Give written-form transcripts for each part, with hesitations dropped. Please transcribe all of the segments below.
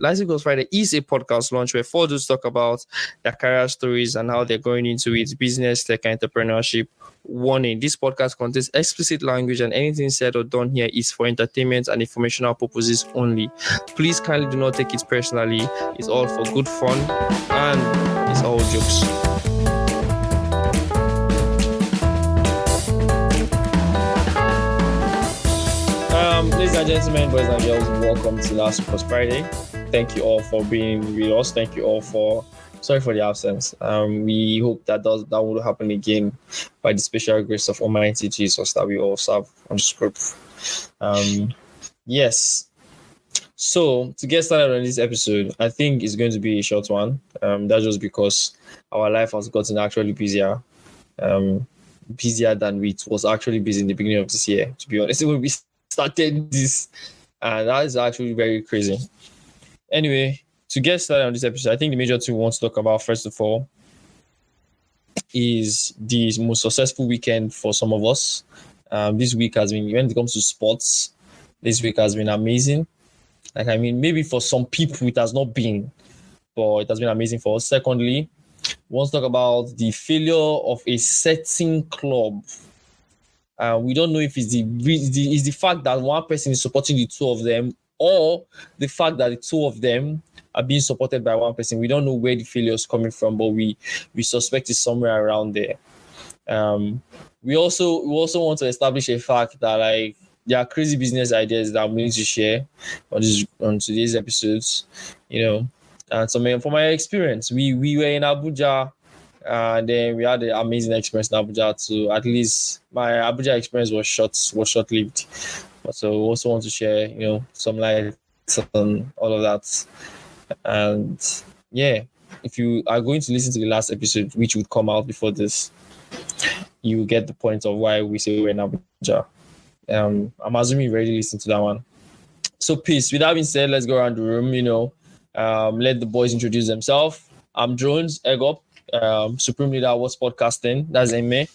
Last Goes Friday is a podcast launch where four dudes talk about their career stories and how they're going into it, business, tech, entrepreneurship. Warning: this podcast contains explicit language, and anything said or done here is for entertainment and informational purposes only. Please kindly do not take it personally. It's all for good fun, and it's all jokes. Ladies and gentlemen, boys and girls, welcome to Last Goes Friday. Thank you all for being with us. Thank you all sorry for the absence. We hope that will happen again by the special grace of Almighty Jesus that we all serve on this group. Yes. So to get started on this episode, I think it's going to be a short one. That's just because our life has gotten actually busier. Busier than it was actually busy in the beginning of this year, to be honest. When we started this, and that is actually very crazy. Anyway, to get started on this episode, I think the major thing we want to talk about first of all is the most successful weekend for some of us. This week has been, when it comes to sports, this week has been amazing. Maybe for some people it has not been, but it has been amazing for us. Secondly, we want to talk about the failure of a certain club. We don't know if it's the fact that one person is supporting the two of them, or the fact that the two of them are being supported by one person. We don't know where the failure is coming from, but we suspect it's somewhere around there. We also want to establish a fact that there are crazy business ideas that I'm willing to share on today's episodes. And so from my experience, we were in Abuja. And then we had an amazing experience in Abuja too. At least my Abuja experience was short-lived. So we also want to share, some light on all of that. And yeah, if you are going to listen to the last episode, which would come out before this, you will get the point of why we say we're in Abuja. I'm assuming you already listened to that one. So peace. With that being said, let's go around the room, let the boys introduce themselves. I'm Drones, egg up. Supreme Leader What's Podcasting, that's Eme.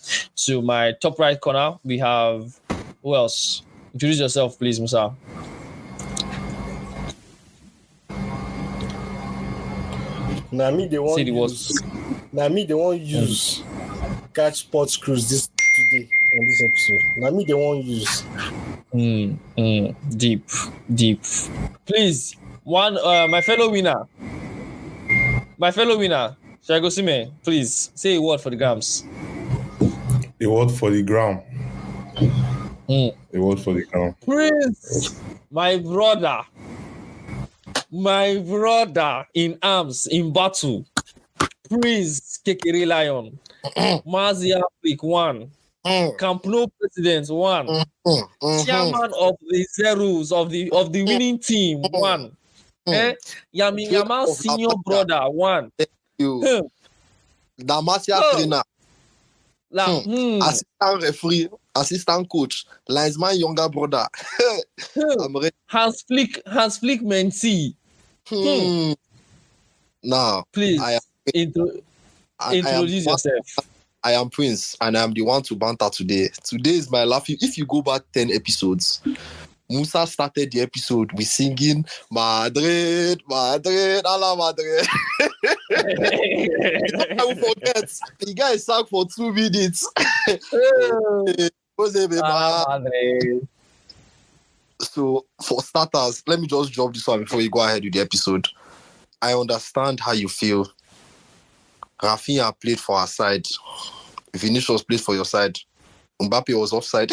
To my top right corner, we have, who else? Introduce yourself, please, Musa. Me, they won't use catch sports cruise this today on this episode. Me, they won't use. Deep. Please, one, my fellow winner. Shagosime, please say a word for the grams. A word for the gram. A word for the gram. Prince, my brother in arms, in battle. Prince Kekere Lion. Mazia Flick 1. Camp Nou President 1. Chairman of the Zeros of the winning team 1. Yamal Senior Brother 1. Damasia trainer, assistant referee, assistant coach, linesman younger brother. Hans Flick mentee. Now, please introduce yourself. I am Prince, and I am the one to banter today. Today is my laughing. If you go back 10 episodes, Musa started the episode with singing Madrid, ala Madrid. I will forget. The guy sang for 2 minutes. So, for starters, let me just drop this one before you go ahead with the episode. I understand how you feel. Rafinha played for our side. Vinicius played for your side. Mbappe was offside.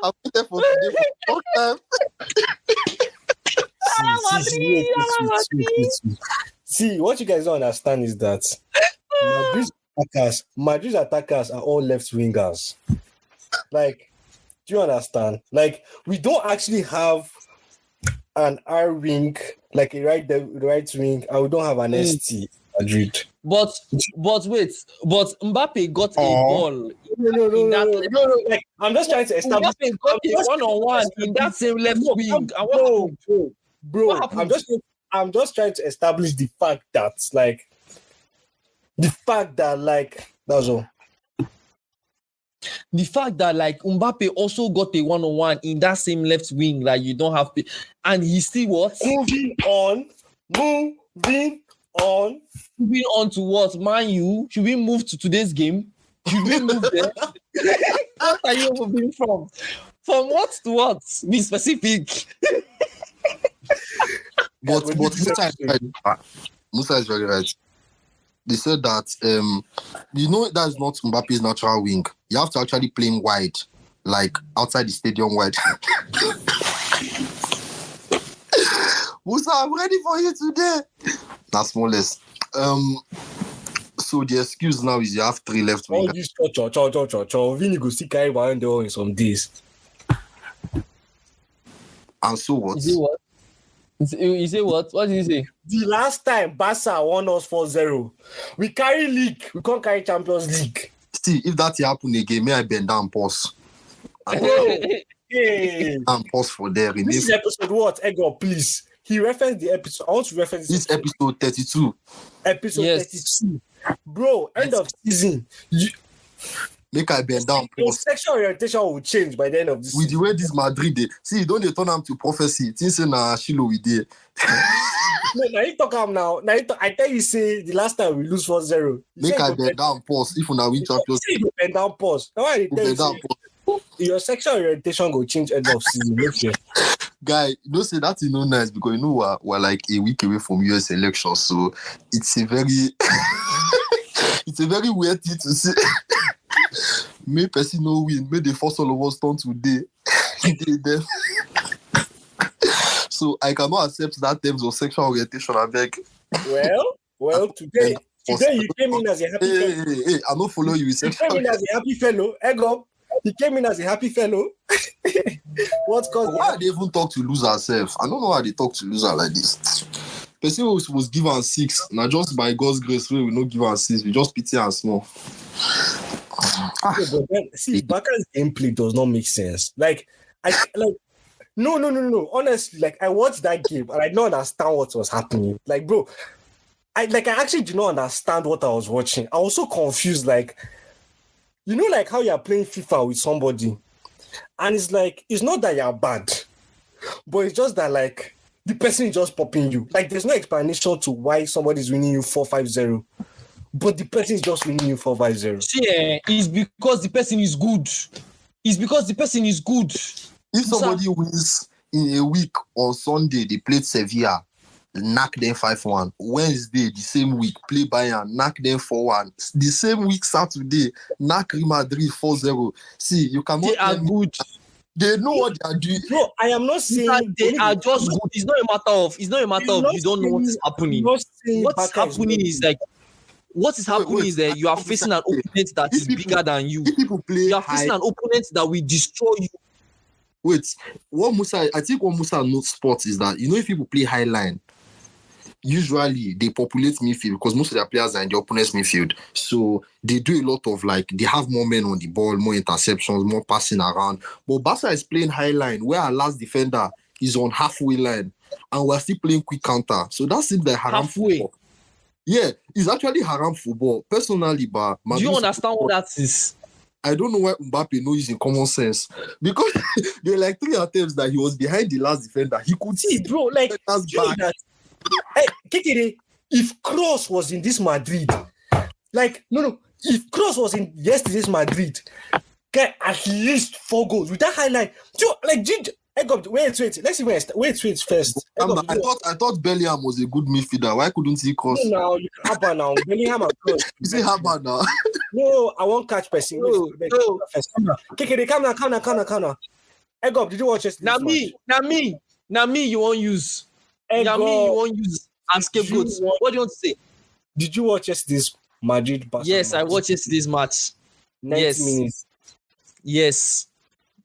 I'm there for today. See, what you guys don't understand is that Madrid's attackers are all left wingers. Do you understand? We don't actually have an R wing, like a right wing, and we don't have an ST Madrid. But wait, Mbappe got a ball. No. I'm just trying to establish. Mbappe got a one-on-one in that same left wing. Bro. I'm just trying to establish the fact that that's all. the fact that like Mbappe also got a one-on-one in that same left wing, like you don't have, and he still what? Moving on. Moving To what? Man U? Should we move to today's game? Should we move there? What are you moving from? From what to what? Be specific. But Musa is right. Musa is very right. They said that that's not Mbappe's natural wing. You have to actually play him wide, like outside the stadium wide. Musa, I'm ready for you today. That's more or less. So the excuse now is you have 3 left wingers. all this cho. Vini go see carry behind the in some days. And so what? You say what? You say what? What did you say? The last time Barca won us 4-0, we carry league. We can't carry Champions League. See, if that happen again, may I bend down pause. Hey. And pause for there. This is episode what? Ego, please. He referenced the episode. I want to reference This episode 32. Episode Yes. 32. Bro, end of season. Make I bend down Your pause. sexual orientation will change by the end of this With the season. way this Madrid dey, see, you don't dey turn am to prophecy. Things say na Shilo we dey. No, now you talk am now. I tell you, say the last time we lose 4-0. You Make say I you go bend down pause. If una win You Champions say you go bend down pause. Now why I League, tell you, bend down say, pause. your sexual orientation will change end of season. Next year. Guy, you know say that is no nice because you know we're like a week away from US elections, so it's a very it's a very weird thing to say. May person no win, may the first all of us turn today. Then. So I cannot accept that terms of sexual orientation, I beg. Well, today you came in as a happy fellow. Hey, I don't follow you with You sexual came in as a happy fellow. Ego. He came in as a happy fellow. What caused Why they even talk to lose ourselves? I don't know why they talk to loser like this. Person who was give us 6. Now just by God's grace, we will not give us 6. We just pity and small. But then, see, Baka's gameplay does not make sense. No. Honestly, like I watched that game and I don't understand what was happening. Like, bro, I actually did not understand what I was watching. I was so confused. Like, you know, like how you're playing FIFA with somebody, and it's like it's not that you're bad, but it's just that like the person is just popping you. Like, there's no explanation to why somebody's winning you 4-5-0. But the person is just winning you 4-5-0. See, it's because the person is good. It's because the person is good. If somebody wins in a week on Sunday, they played Sevilla, knock them 5-1. Wednesday, the same week, play Bayern, knock them 4-1. The same week, Saturday, knock Real Madrid 4-0. See, you cannot. They are good. They know what they are doing. No, I am not saying They are just good. It's not a matter of you don't know what's happening. What's happening is like what is happening is that you are facing an opponent that is bigger than you. If people play You are facing an opponent that will destroy you. Wait, I think what Musa knows sports is that, you know, if people play high line, usually they populate midfield because most of their players are in the opponent's midfield. So they do a lot of they have more men on the ball, more interceptions, more passing around. But Barca is playing high line where our last defender is on halfway line and we're still playing quick counter. So that seems like haram football. Yeah, it's actually haram football. Personally, but do you understand what that is? I don't know why Mbappe knows using common sense. Because there were 3 attempts that he was behind the last defender. He could see, bro, like, that. Hey, Kekere, if Kroos was in this Madrid, if Kroos was in yesterday's Madrid, get at least 4 goals with that highlight. Wait, let's see wait first. I thought Bellingham was a good midfielder. Why couldn't he cross? No, you can Haba now. Bellingham and Kroos. You say Haba now? No, I won't catch person. No. Kekere, come now. Ego, did you watch this? Now me, you won't use. Now me, you won't use as scapegoats. What do you want to say? Did you watch this Madrid? Yes, I watched this match. 90 minutes. Yes.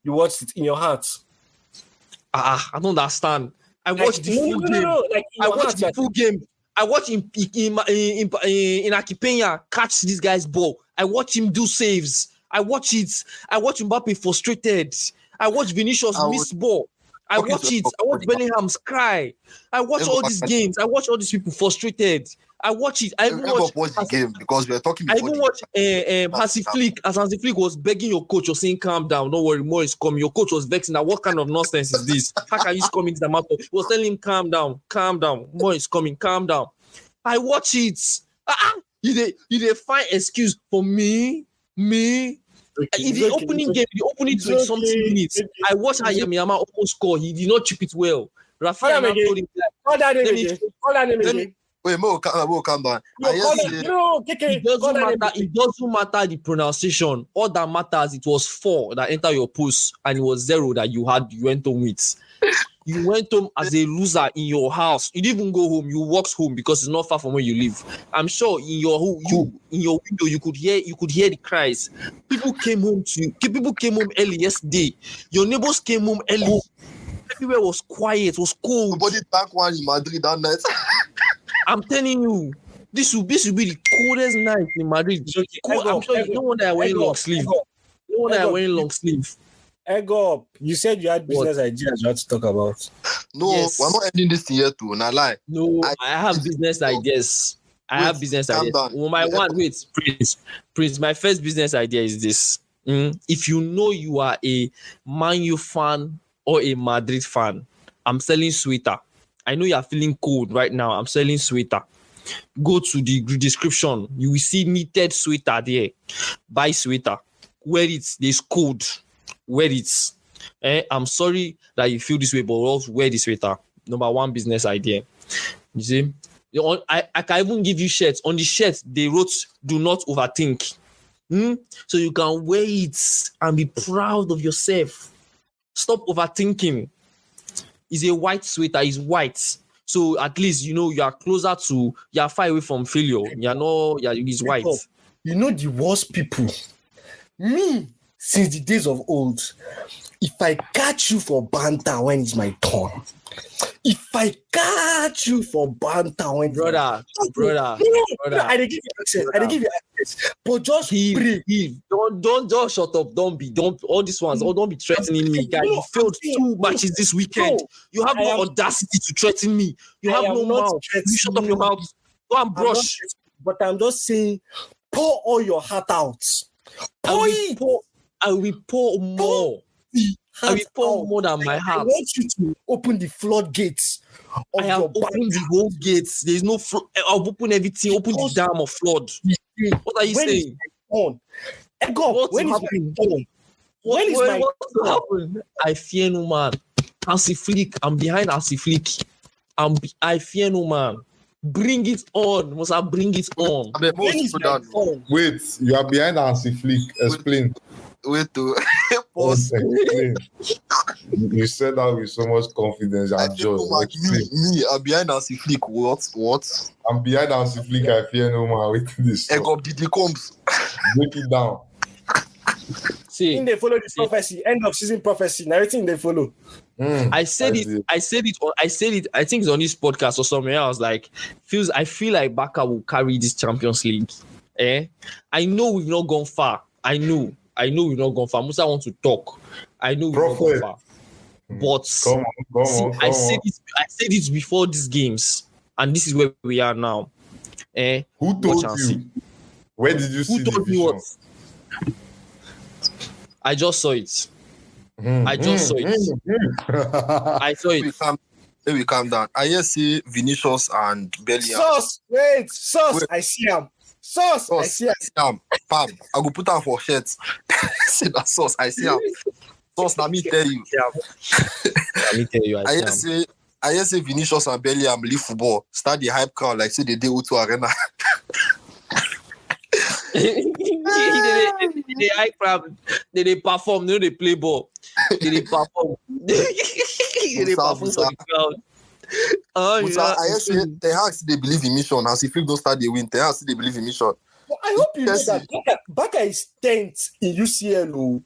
You watched it in your heart. I don't understand. I watched the full game. I watched the full game. I watched in Akipenya catch this guy's ball. I watched him do saves. I watched Mbappe frustrated. I watched Vinicius miss ball. I watched Bellingham's cry. I watched all these games. I watched all these people frustrated. I watch it. I even Never watch. watch the game because we were talking I before. even watch Hansi Flick. As Hansi Flick was begging your coach, was saying, "Calm down, don't worry, more is coming." Your coach was vexing. Now, what kind of nonsense is this? How can you come into the matter? He was telling him, "Calm down, more is coming, calm down." I watch it. You dey find excuse for me. In the opening game, the opening 20 something minutes, I watched how Yamiyama almost score. He did not chip it well. Rafinha now told him, Call that name again. Wait, Mo, calm down. It doesn't matter the pronunciation. All that matters, it was 4 that entered your post, and it was 0 that you went home with. You went home as a loser in your house. You didn't even go home. You walked home because it's not far from where you live. I'm sure in your window you could hear the cries. People came home early yesterday. Your neighbors came home early. Everywhere was quiet. It was cold. Nobody back one in Madrid that night. I'm telling you, this will be the coldest night in Madrid. I'm sure you don't want that wearing long sleeve. Egg up. You said you had business ideas you had to talk about. No, Yes. we're not ending this year too. Nah, lie. No, I have business ideas. I have business ideas. Prince, my first business idea is this. If you know you are a Man U fan or a Madrid fan, I'm selling sweater. I know you are feeling cold right now. I'm selling sweater. Go to the description. You will see knitted sweater there. Buy sweater. Wear it. There's cold. Wear it. I'm sorry that you feel this way, but also wear this sweater. Number 1 business idea. You see? I can even give you shirts. On the shirt, they wrote, "Do not overthink." So you can wear it and be proud of yourself. Stop overthinking. It's a white sweater. It's white. So at least, you are closer to, you're far away from failure. It's white. You know the worst people? Me, since the days of old, if I catch you for banter when it's my turn, I dey give you access. But just pray. Don't just shut up. Don't all these ones. Don't be threatening me, guys. You failed 2 matches this weekend. You have no audacity to threaten me. You have no mouth. You shut up your mouth. Go and brush. But I'm just saying, pour all your heart out. I will pour more. I will pour more than my heart. I want you to open the floodgates. I have opened the whole gates. There's no flood. I'll open everything. Open the dam of flood. What are you saying? When is my happen? I fear no man. Hansi Flick. I'm behind Hansi Flick. I fear no man. Bring it on. Must I bring it on? Wait, you are behind Hansi Flick. Explain. Wait to pause. You said that with so much confidence and joy. Me, I'm behind Hansi Flick. What? I'm behind Hansi Flick. I fear no man. Wait this. Egg up the combs. Break it down. See, they follow this prophecy. End of season prophecy. Everything they follow. I said it. I think it's on this podcast or somewhere. I was like, I feel like Barca will carry this Champions League. I know we've not gone far. I know we've not gone far. Musa wants to talk. I know we've not gone far. But come on. I said it before these games, and this is where we are now. Who told you? Where did you see Who told me what? I just saw it. I saw it. Maybe calm down. I just see Vinicius and Bellingham. Sauce. I see him. Sauce. I see him. Pam, I go put on for shirts. See that sauce. I see him. Sauce. Let me tell you. I just say Vinicius and Bellingham leave football. Start the hype crowd like say they do to Arena. They hype crowd. They perform. They play ball. They perform. They perform for the crowd. I say they believe in mission. As if don't start the win, they believe in mission. Well, I hope you know that Barca is 10th in UCL.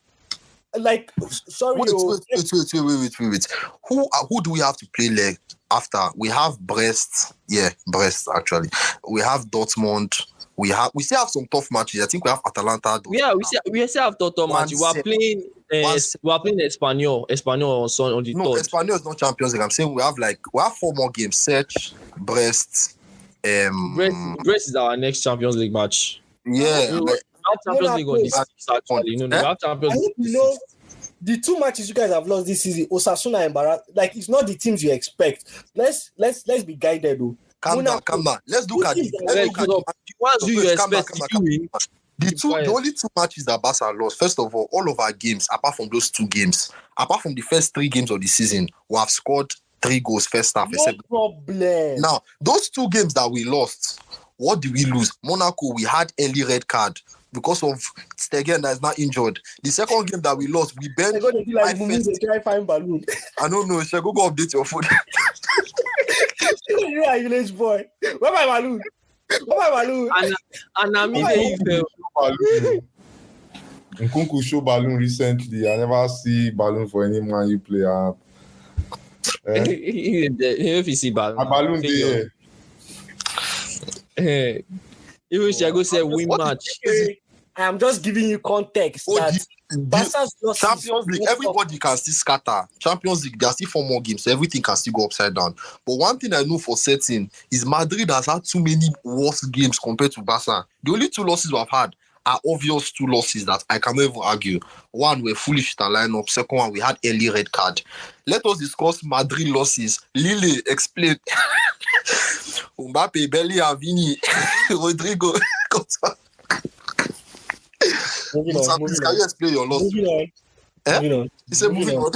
Like, sorry. Wait. Who do we have to play leg after? We have Brest. Yeah, Brest actually. We have Dortmund. We still have some tough matches. I think we have Atalanta. Yeah, we still have tough matches. We are playing Espanyol on the no, third. Espanyol is not Champions League. I'm saying we have 4 more games. Search, Brest, Brest is our next Champions League match. Yeah, We have Champions League on the 6th, actually. No, we have Champions I League hope on the you know 6th. the two matches you guys have lost this season, Osasuna and Barra, like it's not the teams you expect. Let's be guided though. calm down. Let's look at the Once you calm expect down. you win. The only two matches that Barca lost, first of all of our games, apart from those two games, apart from the first 3 games of the season, we have scored 3 goals first half. No problem. Now, those 2 games that we lost, what did we lose? Monaco, we had early red card because of Stegen that is not injured. The second game that we lost, we bent. They're going to be like fine balloon. I don't know. Shall go update your phone. You are a village boy. Where my balloon? And I mean, if Nkunku show balloon recently. I never see balloon for any man you play. if you see A balloon, balloon there. even Thiago said win match. I'm just giving you context that Barca's lost Champions League, everybody can still scatter. Champions League, there are still 4 more games, so everything can still go upside down. But one thing I know for certain is Madrid has had too many worse games compared to Barca. The only 2 losses we've had are obvious 2 losses that I cannot even argue. One, we're foolish to line up. Second one, we had early red card. Let us discuss Madrid losses. Lille, explain. Mbappe, Belly, Vini, Rodrigo. Moving on. Can you explain your loss? Moving on. Eh? Moving on. He said moving on.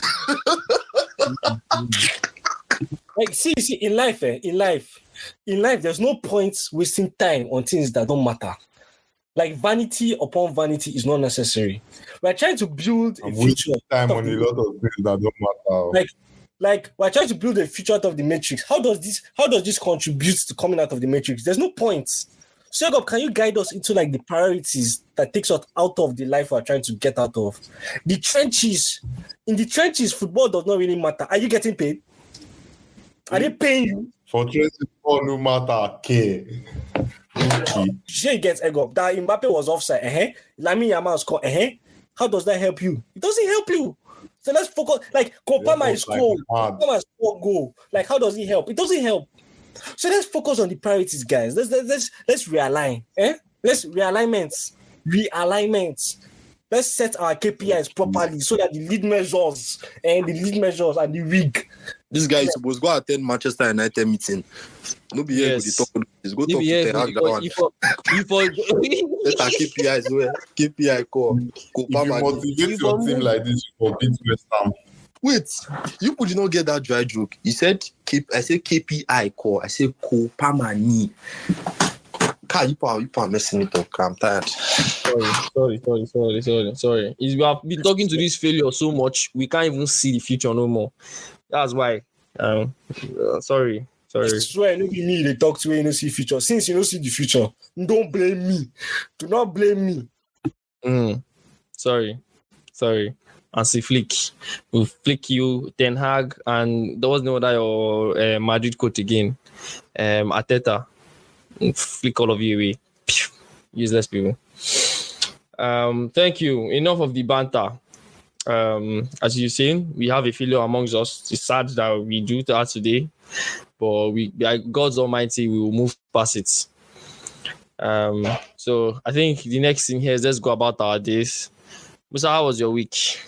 Like, see, in life, there's no point wasting time on things that don't matter. Like, vanity upon vanity is not necessary. We're trying to build a future. Time on a lot of things that don't matter. Like we're trying to build a future out of the matrix. How does this contribute to coming out of the matrix? There's no point. Segop, can you guide us into like the priorities that takes us out of the life we're trying to get out of? The trenches. In the trenches, football does not really matter. Are you getting paid? Are they paying you? For tracing ball, no matter care. Jay gets egg up. That Mbappe was offside. Lamine Yamal scored. How does that help you? It doesn't help you. So let's focus. Like Kopama is cool. Kopama is score goal. Like how does it help? It doesn't help. So let's focus on the priorities, guys. Let's realign. Let's realignments. Let's set our KPIs properly so that the lead measures and the rig. This guy is supposed to go attend Manchester United meeting. No be here with the talk. Just go talk to Ten Hag that one. Let our KPIs KPI call. If you motivate your team like this, you will beat West Ham. Wait, you could not get that dry joke. You said I said KPI call. I said Kopamani. You are messing it up. I'm tired. Sorry. We have been talking to this failure so much, we can't even see the future no more. That's why. Sorry. I swear, no be me they talk to you don't see future. Since you don't see the future, don't blame me. Do not blame me. Sorry. And see Flick. We'll flick you, Ten Hag, and there was no other your Madrid coach again. Arteta. Flick all of you away. Useless people. Thank you. Enough of the banter. As you're saying, we have a failure amongst us. It's sad that we do that today, but we, by God's Almighty, we will move past it. So I think the next thing here is let's go about our days. Musa, how was your week?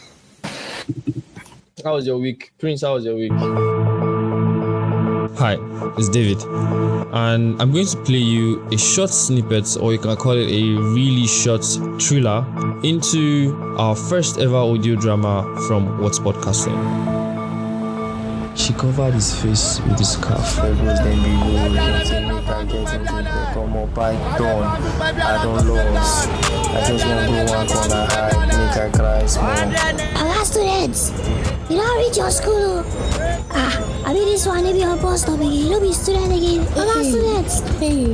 How was your week? Prince, how was your week? Hi, it's David, and I'm going to play you a short snippet, or you can call it a really short thriller, into our first ever audio drama from What's Podcasting. She covered his face with the scarf. Pebbles then below, come up, I don't lose. I just want to go one corner high, make her cry small. Our students, you don't reach your school. I mean this one, maybe on bus stop again. You don't be student again. Our students. Hey,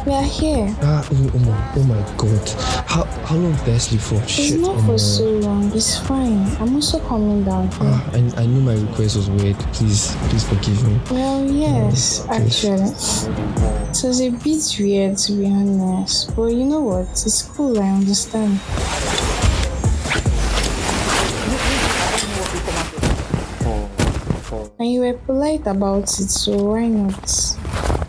we are here. Oh my God. How long did I sleep for? It's not for so long. It's fine. I'm also coming down here. I knew my request was weird. Please forgive me. Well, yes, actually. It was a bit weird, to be honest. But you know what? It's cool, I understand. And you were polite about it, so why not?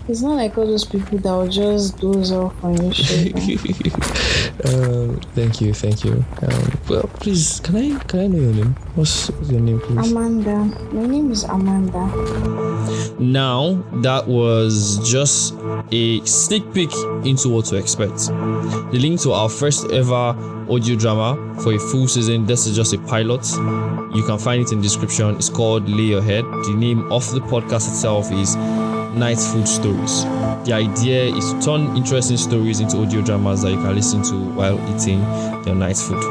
It's not like all those people that will just doze off on your shoulder. Thank you. Well, please, can I know your name? What's your name, please? Amanda. My name is Amanda. Now, that was just a sneak peek into what to expect. The link to our first ever audio drama for a full season, this is just a pilot. You can find it in the description. It's called Lay Your Head. The name of the podcast itself is Night Food Stories. The idea is to turn interesting stories into audio dramas that you can listen to while eating your night food.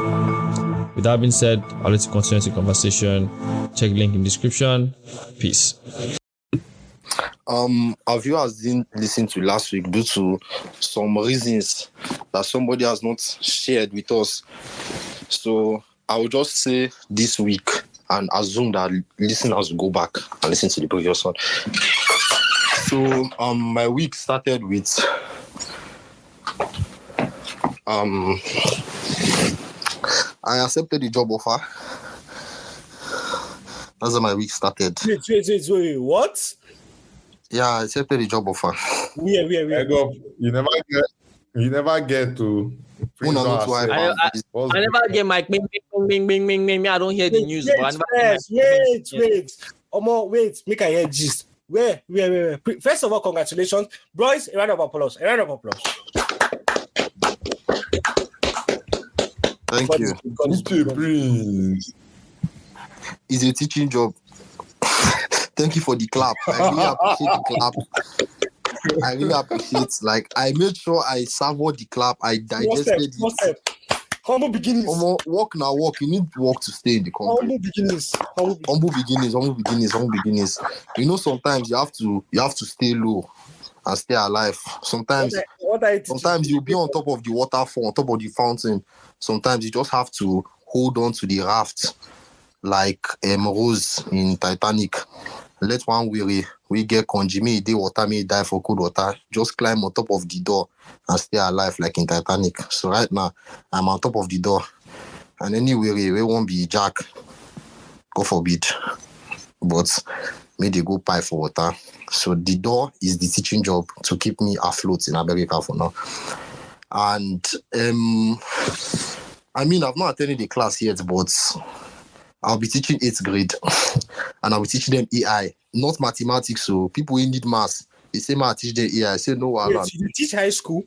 With that being said, I'll let you continue the conversation. Check the link in the description. Peace. Our viewers didn't listen to last week due to some reasons that somebody has not shared with us. So I will just say this week and assume that listeners will go back and listen to the previous one. So my week started with I accepted the job offer. That's how my week started. Wait, what? Yeah, I accepted the job offer. Where? You never get to. I never get my bing. I don't hear the news. Wait. Wait. Make I hear gist. Where? First of all, congratulations. Boys, a round of applause. Thank you. Please. It's a teaching job. Thank you for the clap. I really appreciate the clap. I really appreciate. Like, I made sure I savored the clap. I digested it. Humble beginnings. Walk. You need work to stay in the country. Humble beginnings. You know, sometimes you have to stay low and stay alive. Sometimes you'll be on top of the waterfall, on top of the fountain. Sometimes you just have to hold on to the raft, like Rose in Titanic. Let one weary, we get conji, me day water, me die for cold water. Just climb on top of the door and stay alive like in Titanic. So right now, I'm on top of the door. And any weary, we won't be Jack. God forbid. But may they go pie for water. So the door is the teaching job to keep me afloat in America for now. And I've not attended the class yet, but I'll be teaching 8th grade and I'll be teaching them AI, not mathematics. So people who need maths, they say, I teach them AI. I say, no, you teach high school?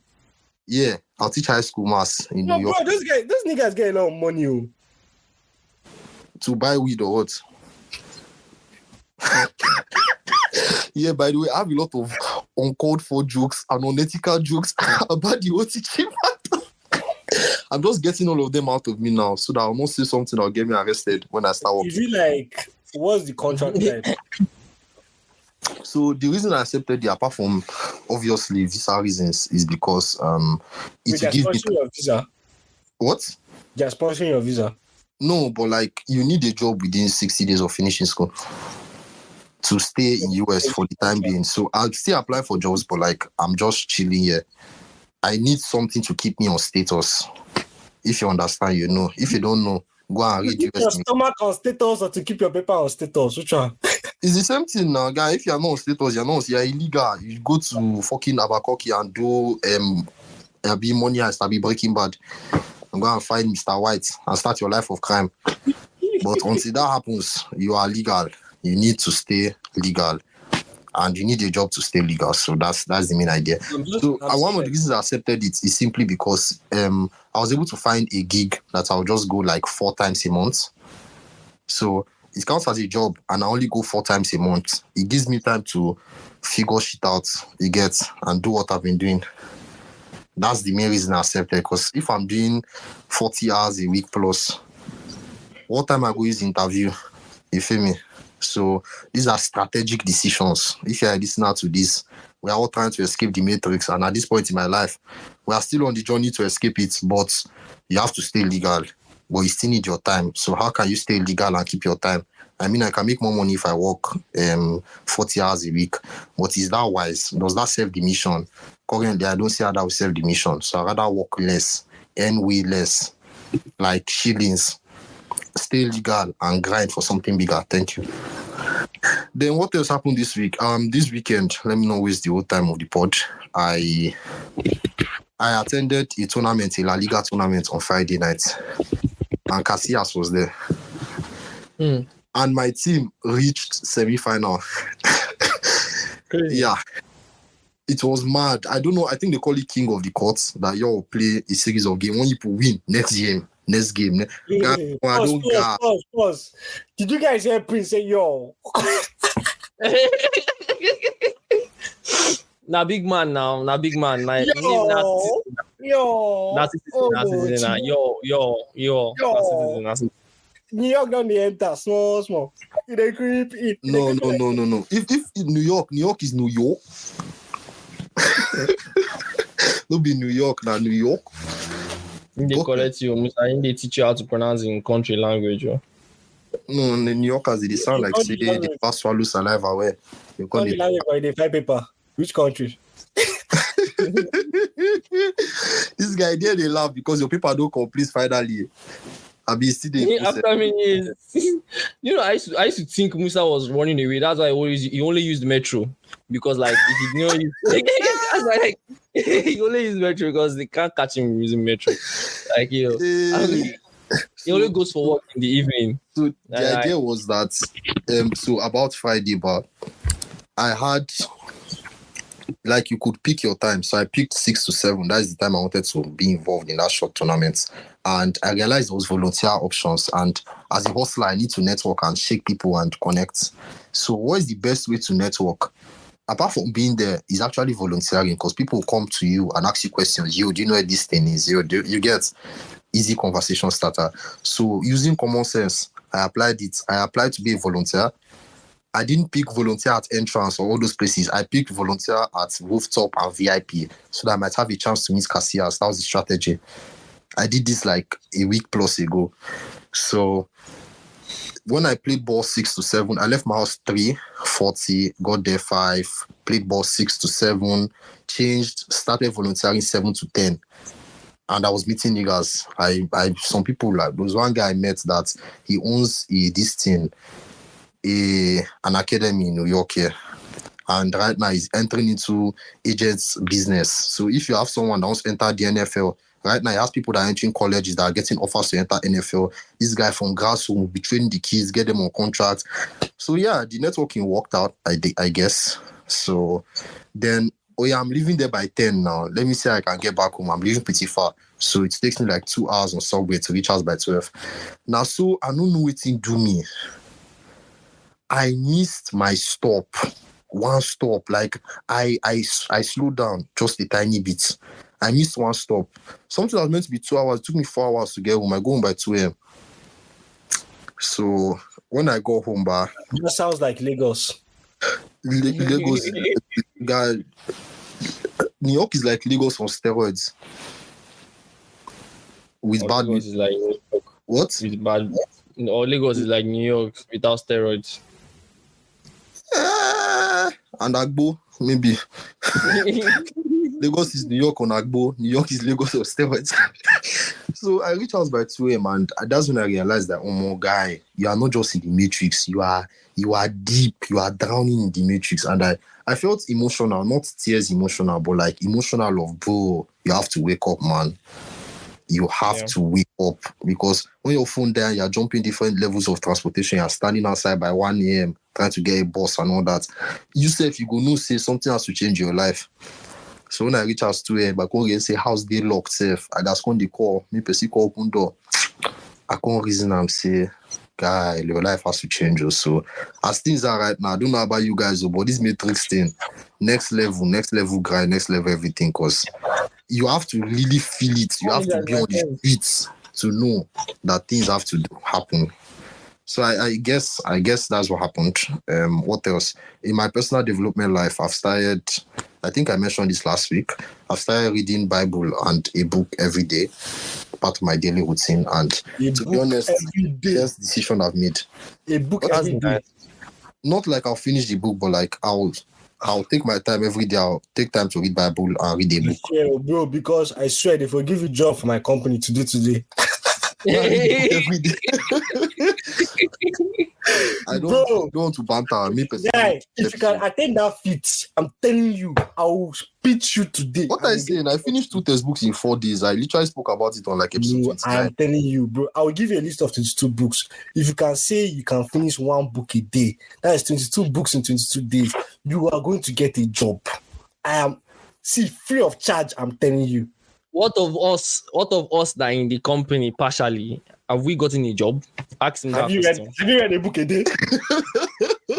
Yeah, I'll teach high school maths in New York. Bro, those niggas get a lot of money. To buy weed or what? Yeah, by the way, I have a lot of uncalled for jokes and unethical jokes about the whole teaching matter. I'm just getting all of them out of me now so that I'll not say something that'll get me arrested when I start working. Is it like, what's the contract like? So the reason I accepted it, apart from obviously visa reasons, is because it gives me your visa. What? They're sponsoring your visa. No, but like you need a job within 60 days of finishing school to stay in US for the time being. So I'll still apply for jobs, but like I'm just chilling here. I need something to keep me on status. If you understand, you know. If you don't know, go and read keep your stomach on status or to keep your paper on status? Which one? It's the same thing now, guy. If you're not on status, you're illegal. You go to fucking Abakoki and do be money and start be Breaking Bad and go and find Mr. White and start your life of crime. But until that happens, you are legal. You need to stay legal. And you need a job to stay legal. So that's the main idea. So one of the reasons I accepted it is simply because I was able to find a gig that I'll just go like 4 times a month. So it counts as a job and I only go 4 times a month. It gives me time to figure shit out, and do what I've been doing. That's the main reason I accepted, because if I'm doing 40 hours a week plus, what time I go use interview? You feel me? So these are strategic decisions. If you're a listener to this, we are all trying to escape the matrix. And at this point in my life, we are still on the journey to escape it, but you have to stay legal. But you still need your time. So how can you stay legal and keep your time? I mean, I can make more money if I work 40 hours a week. But is that wise? Does that serve the mission? Currently, I don't see how that will serve the mission. So I'd rather work less, earn way less, like shillings, stay legal and grind for something bigger. Thank you. Then what else happened this week? This weekend, let me not waste the whole time of the pod. I attended a tournament, a La Liga tournament on Friday night, and Casillas was there. And my team reached semi-final. Yeah. It was mad. I don't know. I think they call it King of the Courts, that you play a series of games. When you win, next game. Pause. Did you guys hear Prince say, yo? Now big man now. Like, Yo. New York don't enter. Small. They creep it. No. If New York is New York. Don't be New York, now New York. They correct you. They teach you how to pronounce in country language. No, the New Yorkers, they sound like say they first swallow saliva where you call it. They find paper. Which country? This guy there, they laugh because your paper don't complete finally. I'll be still after many years. You know, I used to think Musa was running away. That's why he only used Metro. Because like if he didn't use he only used Metro because they can't catch him using Metro. Like he only goes for work in the evening. So the idea was that so about Friday, but I had like you could pick your time. So I picked 6 to 7. That's the time I wanted to be involved in that short tournament. And I realized there was volunteer options. And as a hustler, I need to network and shake people and connect. So what is the best way to network? Apart from being there, is actually volunteering, because people will come to you and ask you questions. Do you know what this thing is? You get easy conversation starter. So using common sense, I applied it. I applied to be a volunteer. I didn't pick volunteer at entrance or all those places. I picked volunteer at rooftop and VIP so that I might have a chance to meet Casillas. That was the strategy. I did this like a week plus ago. So when I played ball 6 to 7, I left my house 3:40, got there 5, played ball 6 to 7, changed, started volunteering 7 to 10. And I was meeting niggas. Some people, like, there was one guy I met that he owns an academy in New York here. And right now he's entering into agents business. So if you have someone that wants to enter the NFL, right now he has people that are entering colleges that are getting offers to enter NFL. This guy from grassroots will be training the kids, get them on contract. So yeah, the networking worked out, I guess. So then, I'm leaving there by 10 now. Let me say I can get back home. I'm leaving pretty far. So it takes me like 2 hours on subway to reach house by 12. Now, so I don't know what to do me. I missed my stop. One stop. Like I slowed down just a tiny bit. I missed one stop. Something that was meant to be 2 hours, it took me 4 hours to get home. I go home by 2 a.m. So when I go home, that sounds like Lagos. Lagos, guy. New York is like Lagos on steroids. With bad Lagos is like New York. What? With bad. Or Lagos is like New York without steroids. And Agbo, maybe. Lagos is New York on Agbo. New York is Lagos on steroids. So I reached out by 2 a.m. and that's when I realized that, oh my guy, you are not just in the matrix. You are deep. You are drowning in the matrix. And I felt emotional, not tears emotional, but like emotional of, bro, you have to wake up, man. You have to wake up, because when your phone there, you're jumping different levels of transportation, you're standing outside by 1 a.m. trying to get a bus and all that. You say if you go no say something has to change your life. So when I reach out to him, I go and say house they locked safe. I just come the call, me person call open door. I can't reason and say, guy, your life has to change also. As things are right now, I don't know about you guys, but this matrix thing, next level grind, next level everything, because you have to really feel it. You have to be on the streets to know that things have to happen. So I guess that's what happened. What else? In my personal development life, I've started, I think I mentioned this last week, I've started reading Bible and a book every day, part of my daily routine. And to be honest, the best decision I've made. A book every day? Not like I'll finish the book, but like I'll take my time every day. I'll take time to read Bible and read a book. Yeah, bro, because I swear they will give you a job for my company to do today. Every day. I Bro. don't want to banter. Me personally. Guy, if you can attend that feat, I'm telling you, I will speech you today. What I saying? I finished 2 textbooks in 4 days. I literally spoke about it on like episode No, 29. I'm telling you, bro. I will give you a list of 22 books. If you can say you can finish 1 book a day, that is 22 books in 22 days. You are going to get a job. I am free of charge. I'm telling you. What of us that are in the company partially, have we gotten a job? Ask him that question. Have you read a book a day?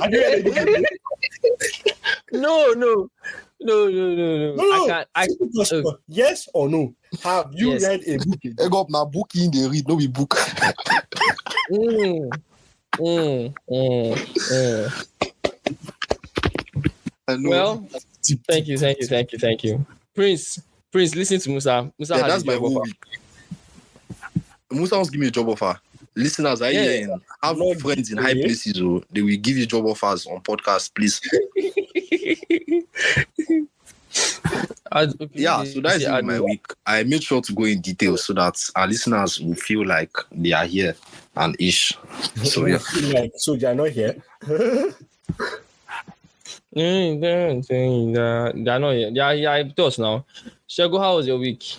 Have you read a book a day? No. Yes or no? Have you Yes. read a book a day? Egg up now, booking they read, no be book. Well, thank you. Prince, listen to Musa. Musa Yeah, had that's a my job whole offer. week. Musa wants to give me a job offer. Listeners, I have Not friends in give high you. places, so they will give you job offers on podcast, please. Yeah, so that's it with my week. I made sure to go in detail so that our listeners will feel like they are here and ish. So yeah. So they are not here. They're not here. Yeah, it does now. Shago, how was your week?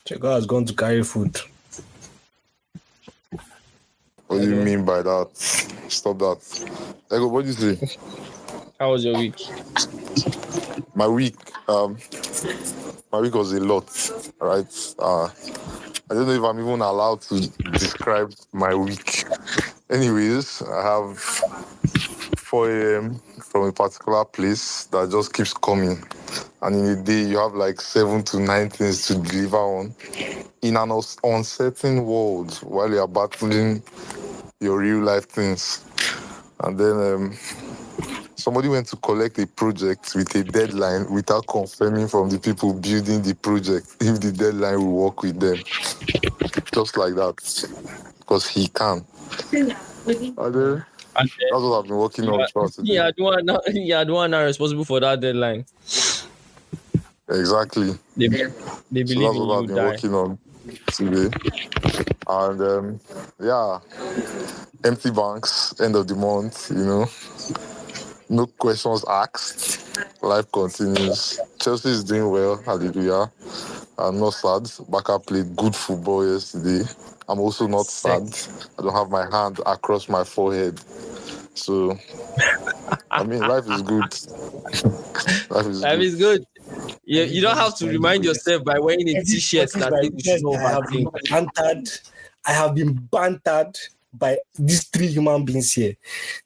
Chego has gone to carry food. What do you mean by that? Stop that. Ego, what do you say? How was your week? My week was a lot, right? I don't know if I'm even allowed to describe my week. Anyways, I have 4 a.m. from a particular place that just keeps coming. And in a day, you have like 7 to 9 things to deliver on in an uncertain world while you're battling your real life things. And then somebody went to collect a project with a deadline without confirming from the people building the project if the deadline will work with them. Just like that. Because he can. And then, that's what I've been working on throughout today. Yeah, the one now responsible for that deadline. Exactly. They So believe that's in what you, I've been die. working on today. And empty banks, end of the month, no questions asked. Life continues. Chelsea is doing well, hallelujah. I'm not sad. Baka played good football yesterday. I'm also not sad. I don't have my hand across my forehead. So, life is good. Life is good. You don't have to remind yourself by wearing a t-shirt that says you should know overthink. I have been bantered by these 3 human beings here.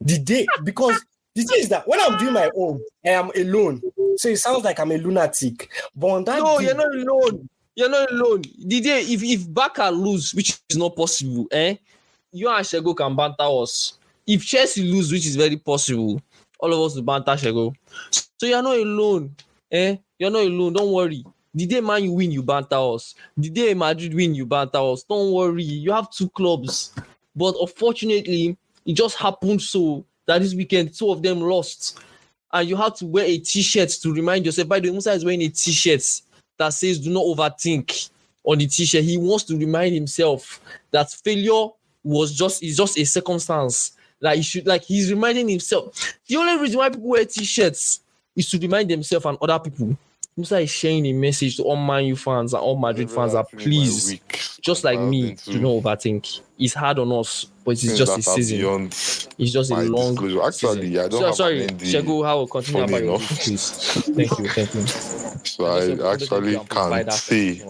Because the thing is that when I'm doing my own, I am alone. So it sounds like I'm a lunatic. But on that No, day, you're not alone. You're not alone. The day if Barca lose, which is not possible, you and Shego can banter us. If Chelsea lose, which is very possible, all of us will banter Shego. So you're not alone. You're not alone. Don't worry. The day Man U win, you banter us. The day Madrid win, you banter us. Don't worry. You have 2 clubs. But unfortunately, it just happened so that this weekend, 2 of them lost. And you have to wear a t-shirt to remind yourself. By the way, Musa is wearing a t-shirt that says do not overthink on the t-shirt. He wants to remind himself that failure is just a circumstance. He's reminding himself. The only reason why people wear t-shirts is to remind themselves and other people. Musa is sharing a message to all Man U fans and all Madrid fans that please, just like me, do not overthink. It's hard on us, but it's just a season. It's just a long disclosure. Actually, season. I don't have sorry, an ND. Shego, how will continue Funny about your enough. week, please. Thank you. So I actually can't say.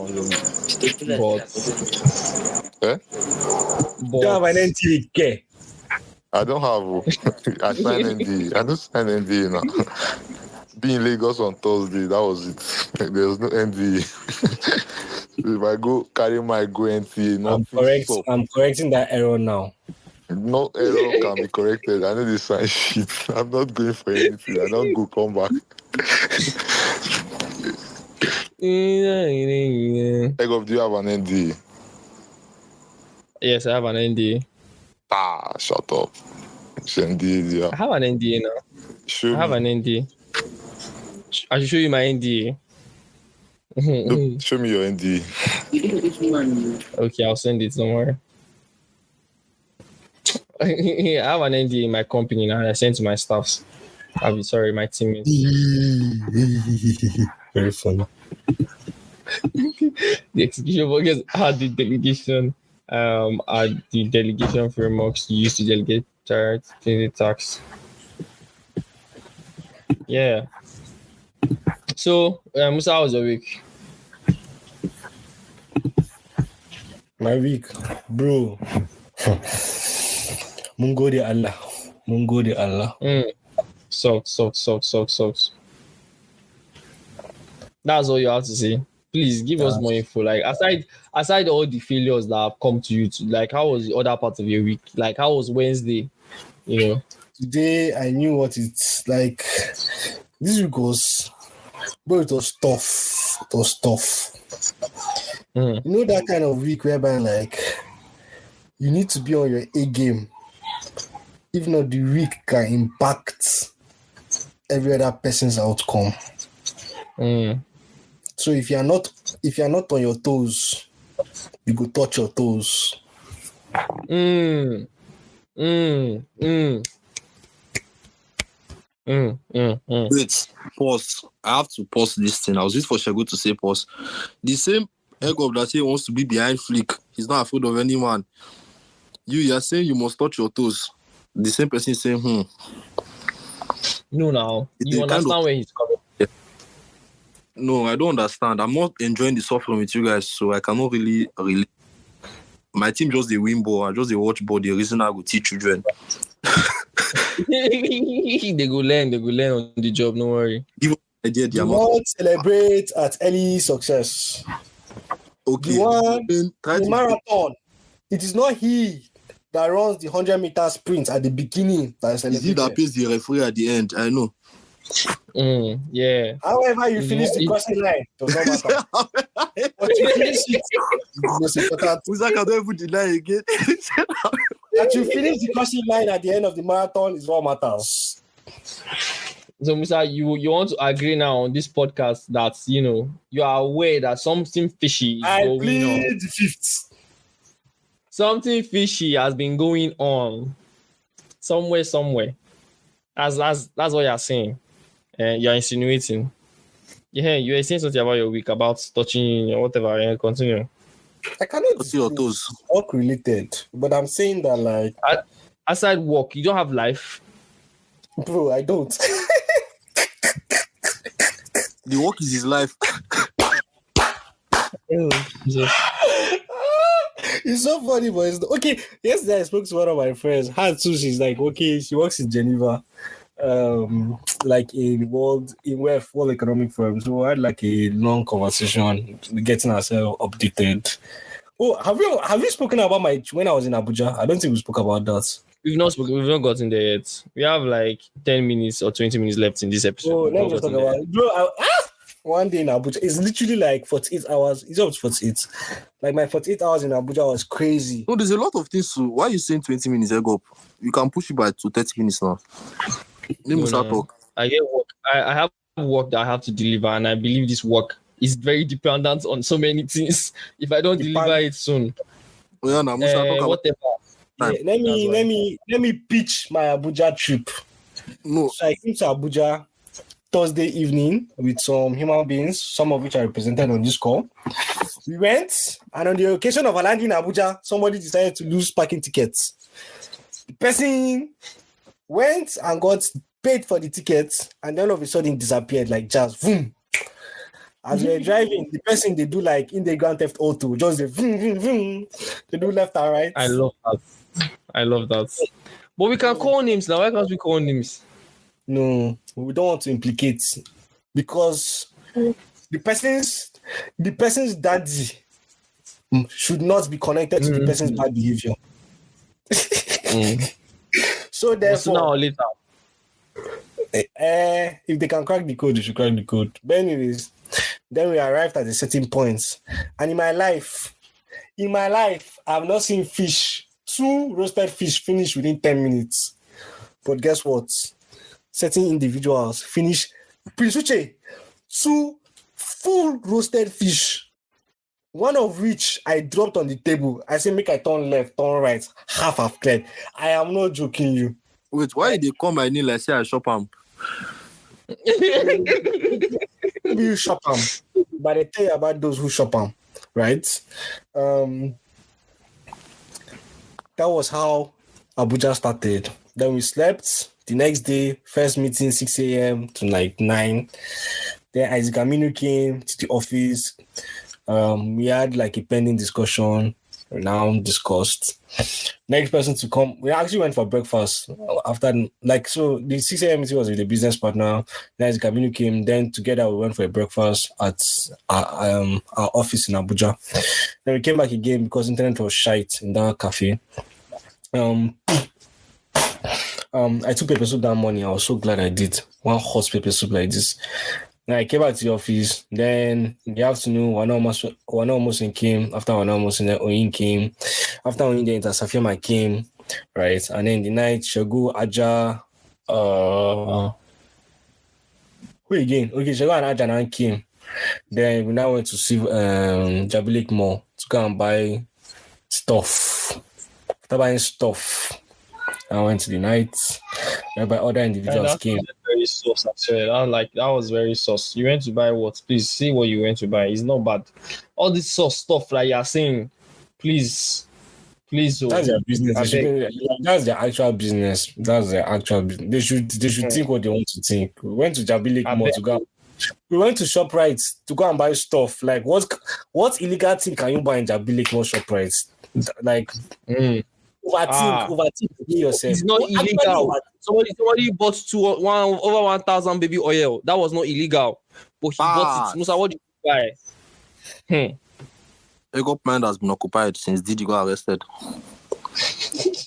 you don't have an NTA care. I don't have. I signed ND. I don't sign ND now. Being in Lagos on Thursday, that was it. There was no ND. If I go carry my NTA, I'm correcting that error now. No error can be corrected. I know this sign shit. I'm not going for anything. I don't go come back. Egg do you have an ND? Yes, I have an NDA. Shut up. It's NDA, yeah. I have an NDA now. I have an NDA. I should show you my NDA. Look, show me your NDA. Okay, I'll send it somewhere. I have an NDA in my company now. I sent to my staffs. I'll be sorry, my teammates. Very funny. The execution workers are the delegation. Are the delegation frameworks used to delegate the tasks. Yeah. So, Musa, how was your week? My week, bro. Mungo de Allah. Mungo de Allah. Sucks. That's all you have to say. Please give us more info. Like aside all the failures that have come to you, like how was the other part of your week? Like how was Wednesday? You know. Today I knew what it's like. This week was, bro, it was tough. It was tough. You know that kind of week whereby like you need to be on your A game. If not, the week can impact every other person's outcome. So if you're not on your toes, you go touch your toes. Wait, pause. I have to pause this thing. I was waiting for Shago to say pause. The same ego that say he wants to be behind Flick. He's not afraid of anyone. You are saying you must touch your toes. The same person is saying, No, now you understand where he's coming. No, I don't understand. I'm not enjoying the suffering with you guys, so I cannot really. My team just the win ball. I just the watch ball. The reason I go teach children. They go learn on the job. No worry. Do not celebrate at early success. Okay. The marathon. It is not he that runs the 100-meter sprint at the beginning that is celebrated. Is he that pays the referee at the end? I know. Yeah. However, you finish the crossing line, does not matter. But you finish it. Most important. Uzak, I don't even deny again. That you finish the crossing line at the end of the marathon is what matters. So, Musa, you want to agree now on this podcast that you are aware that something fishy is going on. I plead the fifth. Something fishy has been going on somewhere. That's what you're saying. You're insinuating. Yeah, you're saying something about your week, about touching or whatever. Yeah, continue. I cannot see your toes. Work related, but I'm saying that like aside work, you don't have life, bro. I don't. The work is his life. It's so funny, but it's okay. Yesterday I spoke to one of my friends. Her too. She's like, okay, she works in Geneva. Like in World Economic Forum. So I had like a long conversation, getting ourselves updated. Oh, have you spoken about when I was in Abuja? I don't think we spoke about that. We've not gotten there yet. We have like 10 minutes or 20 minutes left in this episode. Oh, let's just talk about it. Bro, one day in Abuja, it's literally like 48 hours. It's up to 48. Like my 48 hours in Abuja was crazy. No, there's a lot of things. So why are you saying 20 minutes ago? You can push it by to 30 minutes now. Talk. I get work. I have work that I have to deliver, and I believe this work is very dependent on so many things. If I don't deliver it soon, whatever. Yeah, let me pitch my Abuja trip. No, so I came to Abuja Thursday evening with some human beings, some of which are represented on this call. We went, and on the occasion of landing in Abuja, somebody decided to lose parking tickets. The person went and got paid for the tickets, and then all of a sudden disappeared like just boom. As we were driving, the person they do like in the Grand Theft Auto, just the vroom, vroom, vroom. They do left and right. I love that. But we can call names now. Why can't we call names? No, we don't want to implicate because the person's daddy should not be connected to the person's bad behavior. So therefore, now or later. If they can crack the code, they should crack the code. But anyways, then we arrived at a certain point. And in my life, I've not seen 2 roasted fish finish within 10 minutes. But guess what? Certain individuals finish Prince Uche, 2 full roasted fish. one of which I dropped on the table. I said, make I turn left, turn right, half I've cleared. I am not joking you. Wait, why they call my name like say I shop am? Maybe you shop them, but I tell you about those who shop them, right? That was how Abuja started. Then we slept. The next day, first meeting 6 a.m. to like 9. Then Isaac Aminu came to the office. We had like a pending discussion. Now discussed. Next person to come. We actually went for breakfast after, like, so the 6 a.m. meeting was with a business partner. Then Isaac Aminu came. Then together we went for a breakfast at our office in Abuja. Then we came back again because internet was shite in that cafe. I took pepper soup that morning. I was so glad I did. One hot pepper soup like this. Then I came back to the office. Then in the afternoon, one almost came. After one almost, then Oyin came. After Oyin, then Safiama came. Right. And then in the night, Shagu, Aja, who again? Okay, Shagu and Aja now came. Then we now went to see Jabilik Mall to go and buy stuff. After buying stuff, I went to the night. Whereby other individuals came. Very sauce, actually. That was very sauce. You went to buy what? Please see what you went to buy. It's not bad. All this sauce stuff like you're saying, please. That's their business. That's their actual business. They should think what they want to think. We went to Jabilik Mall to go. We went to ShopRite to go and buy stuff. Like what illegal thing can you buy in Jabilik Mall ShopRite? Like overthink yourself. It's not illegal. Somebody bought over 1,000 baby oil. That was not illegal, but he bought it. Musa, what did you buy? Ego mind has been occupied since Didi got arrested.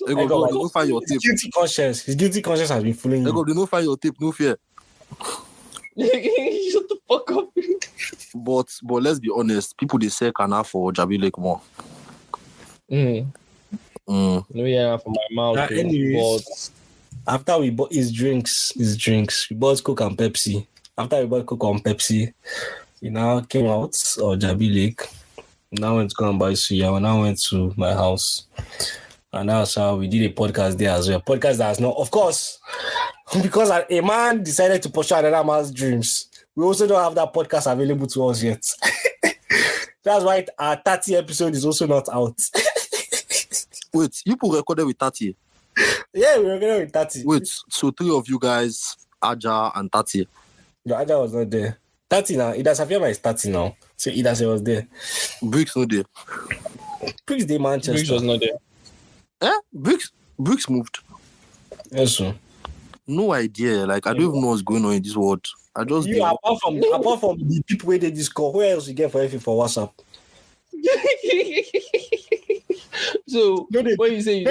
Ego, go find your tape. His guilty conscience has been fooling Ego, you. do not find your tape. No fear. Shut the fuck up. But let's be honest. People they say can for Jabilik more. No, yeah, for my mouth. Anyways, after we bought his drinks, we bought Coke and Pepsi. After we bought Coke and Pepsi, we now came out of Jabi Lake. Now went to go and buy suya. We now went to my house. And that's how we did a podcast there as well. Podcast that has not, of course, because a man decided to pursue another man's dreams. We also don't have that podcast available to us yet. That's why our 30 episode is also not out. Wait, you put recorded with 30? Yeah, we recorded with 30. Wait, so 3 of you guys, Aja and 30? No, Aja was not there. 30 now. Ida Safiama is 30 now. So Ida was there. Bricks not there. Bricks day Manchester. Bricks was not there. Bricks moved. Yes, sir. No idea. Like I don't even know what's going on in this world. I just apart from the people where they Discord, who else you get for everything for WhatsApp? So what you say? You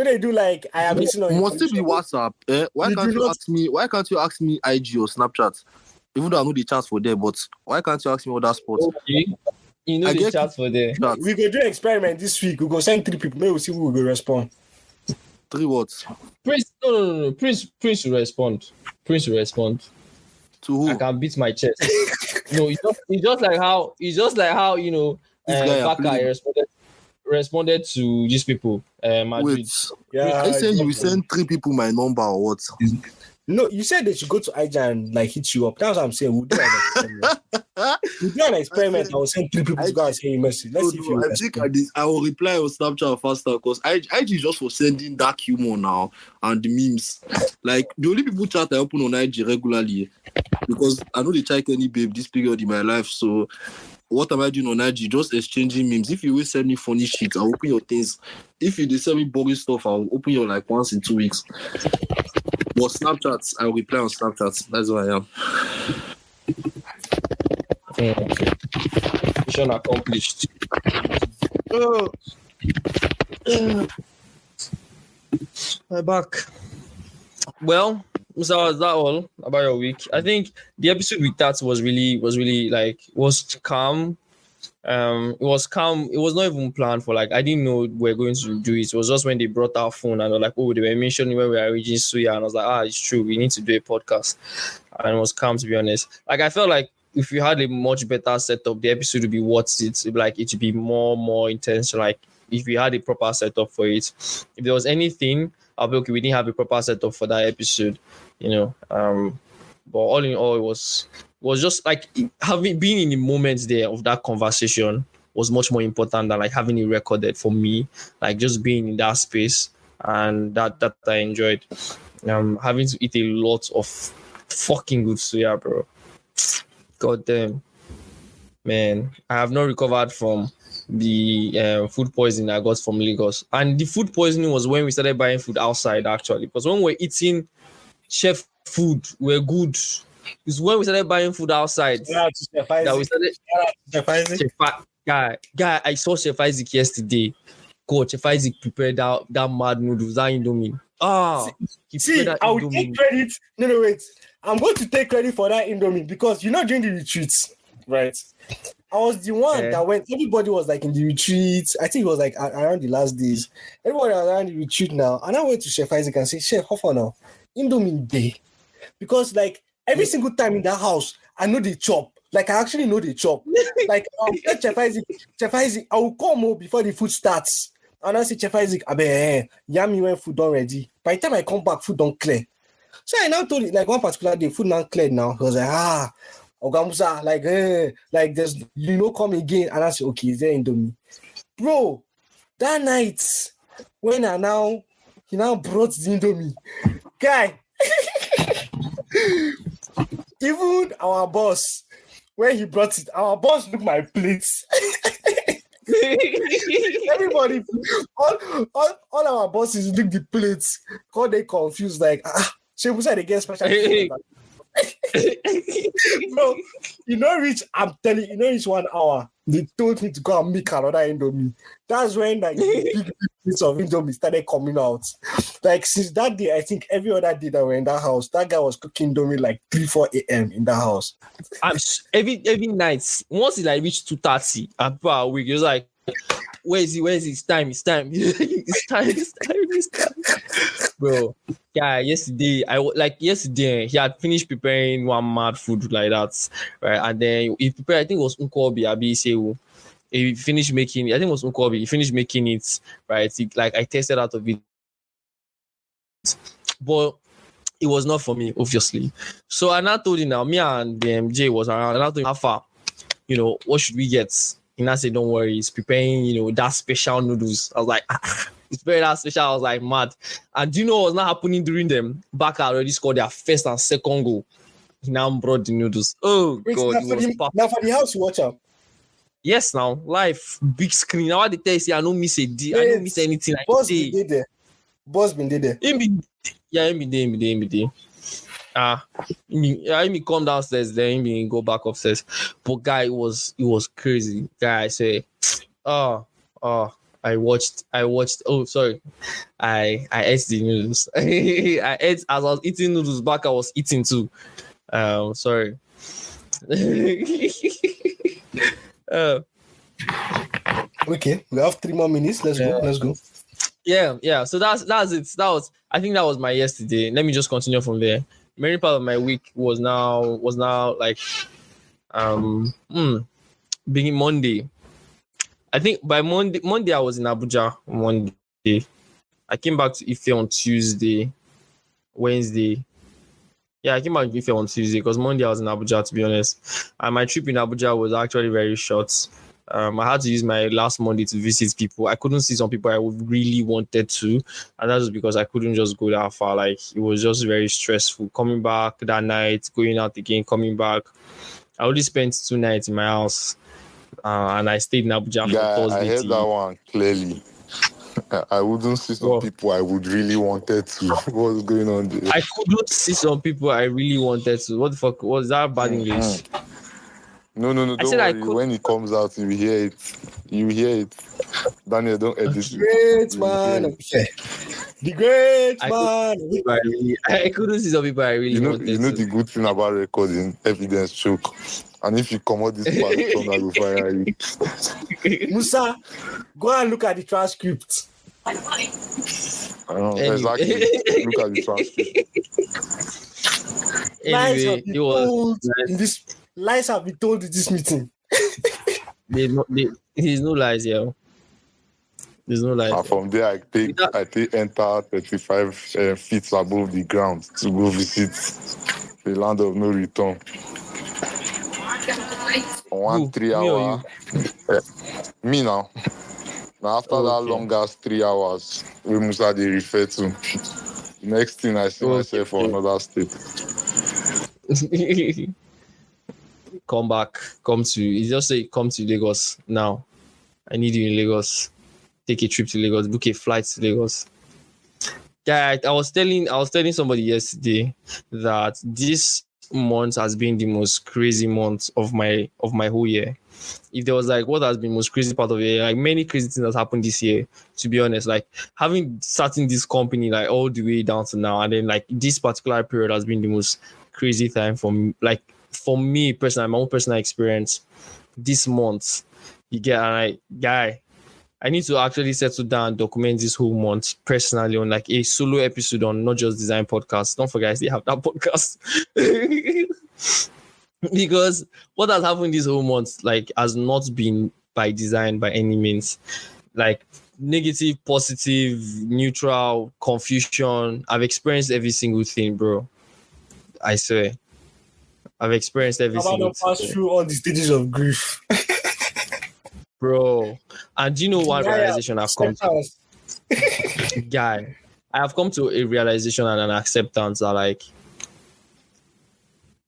they do like I am missing on. Must it be WhatsApp? Why can't you ask me IG or Snapchat? Even though I know the chance for there, but why can't you ask me other sports? Okay. You know the chance for there. We go do an experiment this week. We go send 3 people. Maybe we'll see who will respond. 3 words. Prince, no. Prince will respond. To who? I can beat my chest. No, it's just like how you know Baka responded to these people. Madrid. Wait, yeah, I said you will send 3 people my number or what? No, you said they should go to Aja and like hit you up. That's what I'm saying. We'll do an experiment. I will send 3 people to go and say a message. Let's see if you I will reply on Snapchat faster because IG is just for sending dark humor now and the memes. Like the only people chat I open on IG regularly because I know they check any babe this period in my life. So what am I doing on IG? Just exchanging memes. If you will send me funny shit, I'll open your things. If you send me boring stuff, I'll open your like once in 2 weeks. But Snapchat, I'll reply on Snapchat. That's what I am. Mission accomplished. My back. Well, Musa, was that all about your week? I think the episode with that was really like was calm. It was calm. It was not even planned for like I didn't know we were going to do it. It was just when they brought our phone and they were like, oh, they were mentioning when we were reaching Suya, and I was like, it's true, we need to do a podcast. And it was calm, to be honest. Like I felt like if you had a much better setup, the episode would be worth it. Like it would be more intense. Like if we had a proper setup for it. If there was anything, I'll be okay. We didn't have a proper setup for that episode, you know. But all in all, it was just like being in the moments there of that conversation was much more important than like having it recorded for me. Like just being in that space, and that I enjoyed. Having to eat a lot of fucking good suya, bro. God damn, man, I have not recovered from the food poisoning I got from Lagos. And the food poisoning was when we started buying food outside, actually, because when we're eating chef food, we're good. It's when we started buying food outside that we started. Guy, I saw Chef Isaac yesterday. God, Chef Isaac prepared that mad noodles, that Indomie. I will take credit. No, wait. I'm going to take credit for that Indomie because during the retreats, right? I was the one that went. Everybody was like in the retreat. I think it was like around the last days. Everybody was around the retreat now, and I went to Chef Isaac and said, "Chef, how far now? Indomie day," because like every single time in that house, I know they chop. Like I actually know they chop. Like I'll get Chef Isaac, I will come home before the food starts. And I say, Chef Isaac, yummy when food done ready. By the time I come back, food don't clear. So I now told it like one particular day, food not cleared now. He was like, Ogamusa, like there's come again. And I said, okay, is there Indomie? Bro, that night when he now brought the Indomie. Guy, even our boss, when he brought it, our boss looked my plates. Everybody, all our bosses look the plates, because they confused, like, she was they get special. Bro, I'm telling you, reach 1 hour. They told me to go and make another Indomie. That's when like big piece of Indomie started coming out. Like since that day, I think every other day that we're in that house, that guy was cooking Indomie like 3-4 a.m. in the house. Every night, once it like reached 2:30 and people are awake, it was like, where is he? It's time. It's time. Bro, yeah, yesterday he had finished preparing one mad food like that, right? And then he prepared, I think it was Unkobi Abisewu. He finished making it, I think it was Unkobi. He finished making it, right? I tasted out of it. But it was not for me, obviously. So I now told him now, me and Jay was around, and I told him, how far? What should we get? And I said, don't worry, he's preparing, that special noodles. I was like, it's very that special. I was like, mad. And do you know what was not happening during them? Baka already scored their first and second goal. He now brought the noodles. Oh, wait, God. Now for the house, you watch out. Yes, now, live, big screen. Now what they tell you, I don't miss a D. I don't miss anything. Boss been there. Boss been there. Him be there. He come downstairs, then he go back upstairs. But guy, it was crazy. Guy, I say, I watched. Oh, sorry, I ate the noodles. I ate as I was eating noodles. Back, I was eating too. Sorry. Okay, we have 3 more minutes. Let's go. Yeah. So that's it. I think that was my yesterday. Let me just continue from there. Many part of my week was now like beginning Monday. I think by Monday I was in Abuja on Monday. I came back to Ife on Tuesday, Wednesday. Yeah, I came back to Ife on Tuesday because Monday I was in Abuja, to be honest. And my trip in Abuja was actually very short. I had to use my last Monday to visit people. I couldn't see some people I really wanted to, and that's just because I couldn't just go that far. Like, it was just very stressful. Coming back that night, going out again, coming back. I only spent 2 nights in my house, and I stayed in Abuja for Thursday. I heard that one clearly. I wouldn't see some people I would really wanted to. What's going on there? I couldn't see some people I really wanted to. What the fuck? Was that bad English? No, don't worry. When it comes out, you hear it. Daniel, don't edit it. Great man. The great man. I couldn't see some people I really wanted to. You know the good thing about recording, evidence choke. And if you come out this part, I will fire you. Musa, go and look at the transcript. Exactly. Look at the transcript. Anyway, it was lies have been told in this meeting. There's no lies here. There's no lies. And from there, I take enter 35 feet above the ground to go visit the land of no return. One Who? 3 Me or hour. Me now. Now after that Okay. long ass 3 hours, we Musa they refer to. Next thing I see myself for another state. Come back. He just say come to Lagos now. I need you in Lagos. Take a trip to Lagos. Book a flight to Lagos. Yeah, I was telling somebody yesterday that this month has been the most crazy month of my whole year. If there was like what has been most crazy part of the year, like many crazy things that happened this year, to be honest, like having starting this company like all the way down to now, and then like this particular period has been the most crazy time for me. Like for me personally, my own personal experience this month, you get, and I need to actually settle down and document this whole month personally on like a solo episode on Not Just Design podcast. Don't forget, I still have that podcast. Because what has happened this whole month like has not been by design by any means. Like negative, positive, neutral, confusion. I've experienced every single thing, bro. I swear. I've experienced every single thing. Pass through all the stages of grief. Bro. And do you know one realization I've come to? Guy, I have come to a realization and an acceptance that like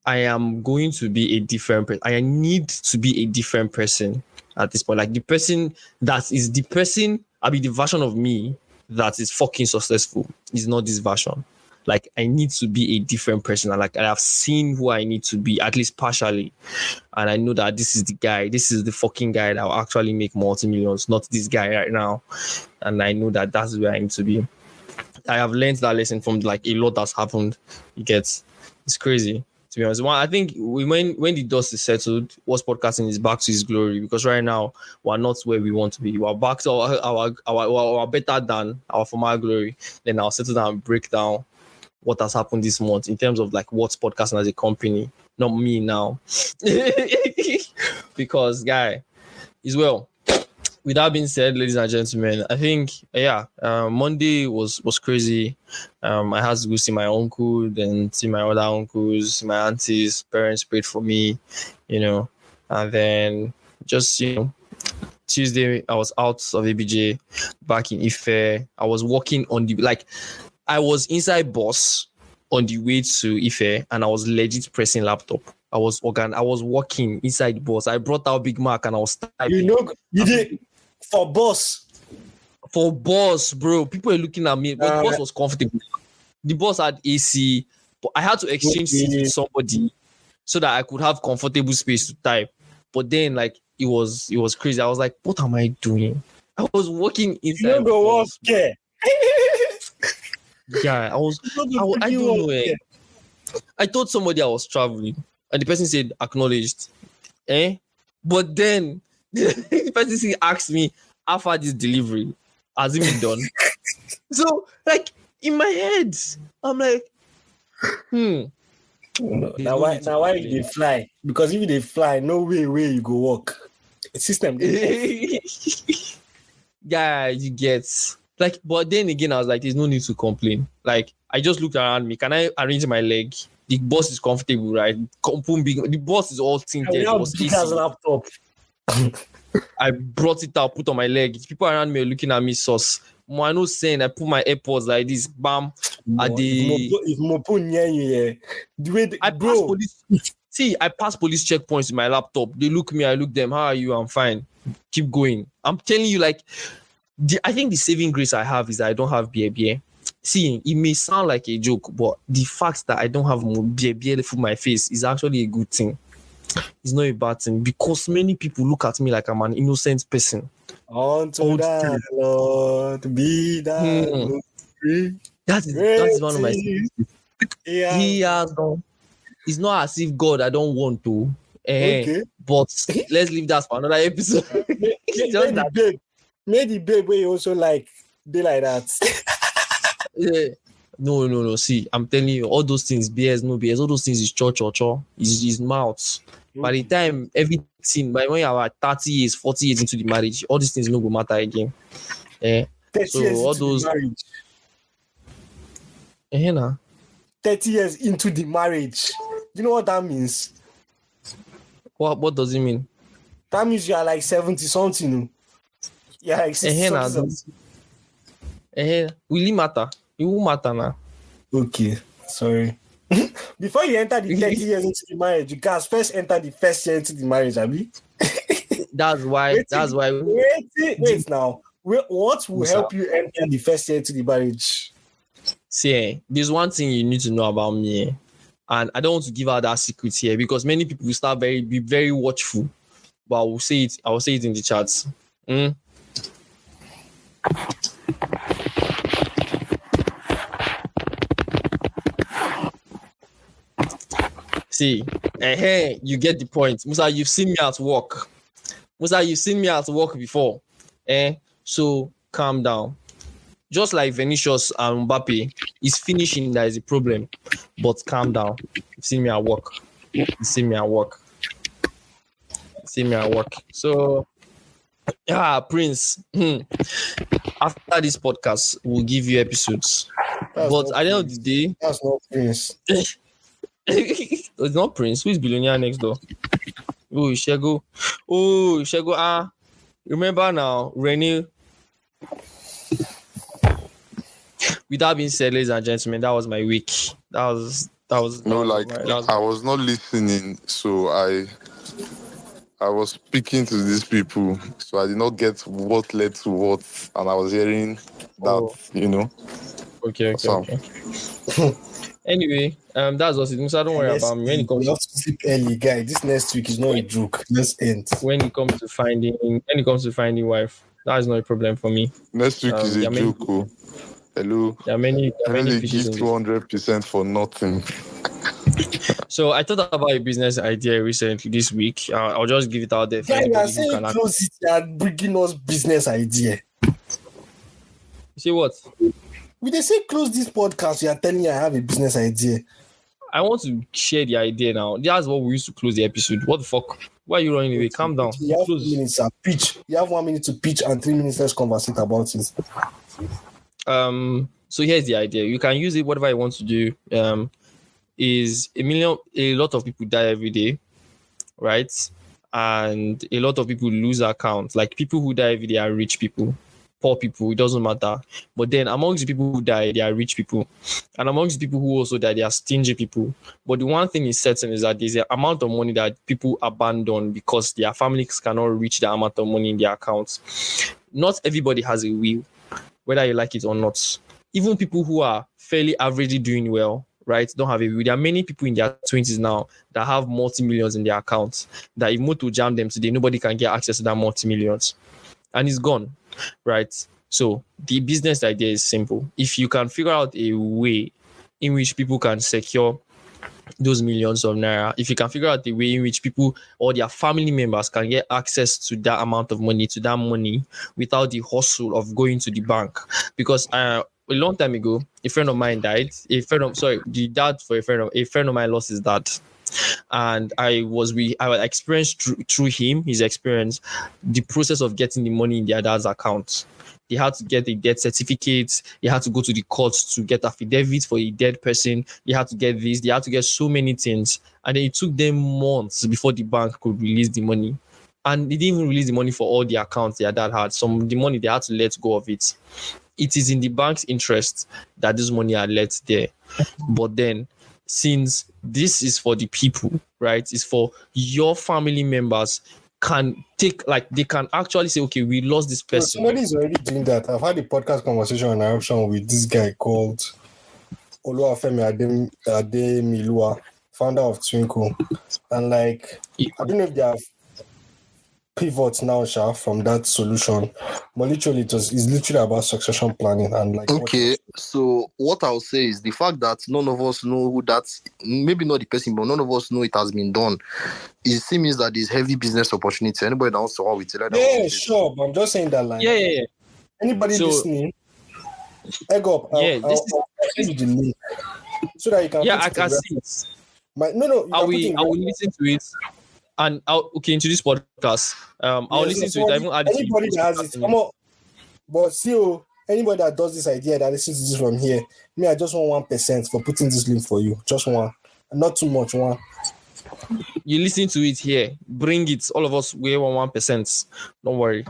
I am going to be a different person. I need to be a different person at this point. Like the person that is the person, I'll be the version of me that is fucking successful. Is not this version. Like I need to be a different person. And like I have seen who I need to be, at least partially. And I know that this is the guy, this is the fucking guy that will actually make multi-millions, not this guy right now. And I know that that's where I need to be. I have learned that lesson from like a lot that's happened. It's crazy. To be honest, I think when the dust is settled, What's Podcasting is back to its glory, because right now we're not where we want to be. We're back to our better than our former glory. Then I'll settle down and break down what has happened this month in terms of like What's Podcasting as a company, not me now. Because guy, is well. With that being said, ladies and gentlemen, I think Monday was crazy. I had to go see my uncle, then see my other uncles, see my aunties, parents prayed for me, and then just Tuesday I was out of ABJ, back in Ife. I was walking on I was inside bus on the way to Ife, and I was legit pressing laptop. I was walking inside the bus. I brought out Big Mac and I was typing. You did. For boss, bro. People are looking at me, but the boss was comfortable. The boss had AC, but I had to exchange seats with somebody so that I could have comfortable space to type. But then, like, it was crazy. I was like, what am I doing? I was walking inside. You don't go walk here. Yeah, I don't know. I told somebody I was traveling, and the person said acknowledged. But then the person asked me after this delivery, has it been done? So, like, in my head, I'm like, Now why they fly? Because if they fly, no way you go walk. System. Yeah, you get like, but then again, I was like, there's no need to complain. Like, I just looked around me. Can I arrange my leg? The bus is comfortable, right? The bus is all tinted. Laptop. I brought it out, put on my leg. People around me are looking at me sus. I know saying I put my AirPods like this, bam. If Mopo near you, the way I pass police checkpoints with my laptop. They look me, I look them. How are you? I'm fine. Keep going. I'm telling you, like, I think the saving grace I have is that I don't have beer. See, it may sound like a joke, but the fact that I don't have beer for my face is actually a good thing. It's not a bad thing, because many people look at me like I'm an innocent person. Unto that Lord be that That is one of my things. He has done. It's not as if God I don't want to. Okay. But let's leave that for another episode. Maybe babe where you also like be like that. Yeah. No. See, I'm telling you, all those things, BS, no BS, all those things is cho. His mouth. By the time everything, by when you are 30 years, 40 years into the marriage, all these things no go matter again. 30 So years all into those the marriage. nah. 30 years into the marriage. You know what that means? What does it mean? That means you are like 70 something. Yeah, like 60 Nah, something. will it matter? It won't matter now. Okay, sorry. Before you enter the 30 years into the marriage, you guys first enter the first year into the marriage, Abi. That's why. Wait now. What will Musa. help you enter the first year into the marriage? See, there's one thing you need to know about me, and I don't want to give out that secret here because many people will start be very watchful. But I will say it in the chats. See, you get the point. Musa, you've seen me at work. Before. So calm down. Just like Vinicius and Mbappe, is finishing that is a problem. But calm down. You've seen me at work. So, Prince, after this podcast, we'll give you episodes. But at the end of the day, that's not Prince. It's not Prince. Who is billionaire next door? Oh, Shego. Remember now, Rennie. With that being said, ladies and gentlemen, that was my week. That was I was not listening, so I was speaking to these people, so I did not get what led to what, and I was hearing that, Okay. Anyway, that's what it means. I don't worry about me. When it comes to sleep early, guy, this next week is not a joke. Let's end. When it comes to finding wife, that is not a problem for me. Next week is a joke. Hello. There are many. They give 200% for nothing. So I thought about a business idea recently this week. I'll just give it out there. Yeah, you are saying close it. You are bringing us business idea. You say what? When they say close this podcast, you are telling me I have a business idea. I want to share the idea now. That's what we used to close the episode. What the fuck? Why are you running away? Calm down. You have 2 minutes to pitch. You have 1 minute to pitch and 3 minutes let's conversate about it. So here's the idea. You can use it whatever you want to do. Is a lot of people die every day, right? And a lot of people lose accounts. Like people who die every day are rich people. Poor people, it doesn't matter. But then amongst the people who die, they are rich people. And amongst the people who also die, they are stingy people. But the one thing is certain is that there's an amount of money that people abandon because their families cannot reach the amount of money in their accounts. Not everybody has a will, whether you like it or not. Even people who are fairly averagely doing well, right, don't have a will. There are many people in their 20s now that have multi-millions in their accounts that if Moto jam them today, nobody can get access to that multi-millions. And it's gone. Right. So the business idea is simple. If you can figure out a way in which people can secure those millions of naira, if you can figure out the way in which people or their family members can get access to that amount of money, without the hustle of going to the bank. Because a long time ago, a friend of mine died. The dad for a friend of mine lost his dad. And I experienced through his experience, the process of getting the money in their dad's account. They had to get a death certificate. They had to go to the courts to get affidavits for a dead person. They had to get this. They had to get so many things. And then it took them months before the bank could release the money. And they didn't even release the money for all the accounts their dad had. Some of the money, they had to let go of it. It is in the bank's interest that this money are let there. But then, since this is for the people, right? It's for your family members they can actually say, okay, we lost this person. Somebody's already doing that. I've had a podcast conversation on eruption with this guy called Oluwafemi Ademilua, founder of Twinkle. And I don't know if they have pivots now, from that solution. But literally, it's literally about succession planning and Okay, so what I'll say is the fact that none of us know who that's, maybe not the person, but none of us know it has been done. It seems that there's heavy business opportunity. Anybody that wants to work with it? Yeah, sure. But I'm just saying that, yeah. Anybody listening, egg up. I'll send you the link so that you can. Yeah, I can see it. I will listen to it. and okay, into this podcast. I'll listen to it. I even add it to anybody the that has it. Come on. But still, anybody that does this idea that listens to this from here, me, I just want 1% for putting this link for you. Just one. Not too much, one. You listen to it here. Bring it. All of us, we want 1%. Don't worry.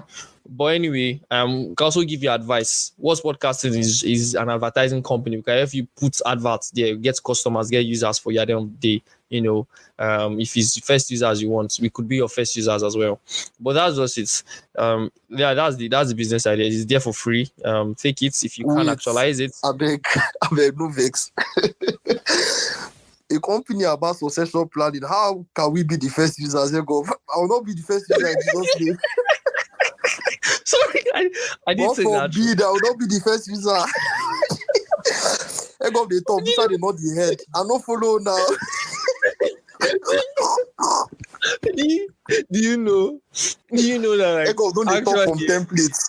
But anyway, can also give you advice. What's podcasting is an advertising company. Okay, if you put adverts there, get customers, get users for you at the end of the day. You know, if it's first users you want, we could be your first users as well. But that's just it. Yeah, that's the business idea. It's there for free. Take it if you can actualize it. I beg, no vex. A company about succession planning. How can we be the first users? I will not be the first user in Jesus' name. Sorry, I didn't say that. I will not be the first user. I got the top, beside not the head. I don't follow now. Do you know that like, I got don't talk from templates.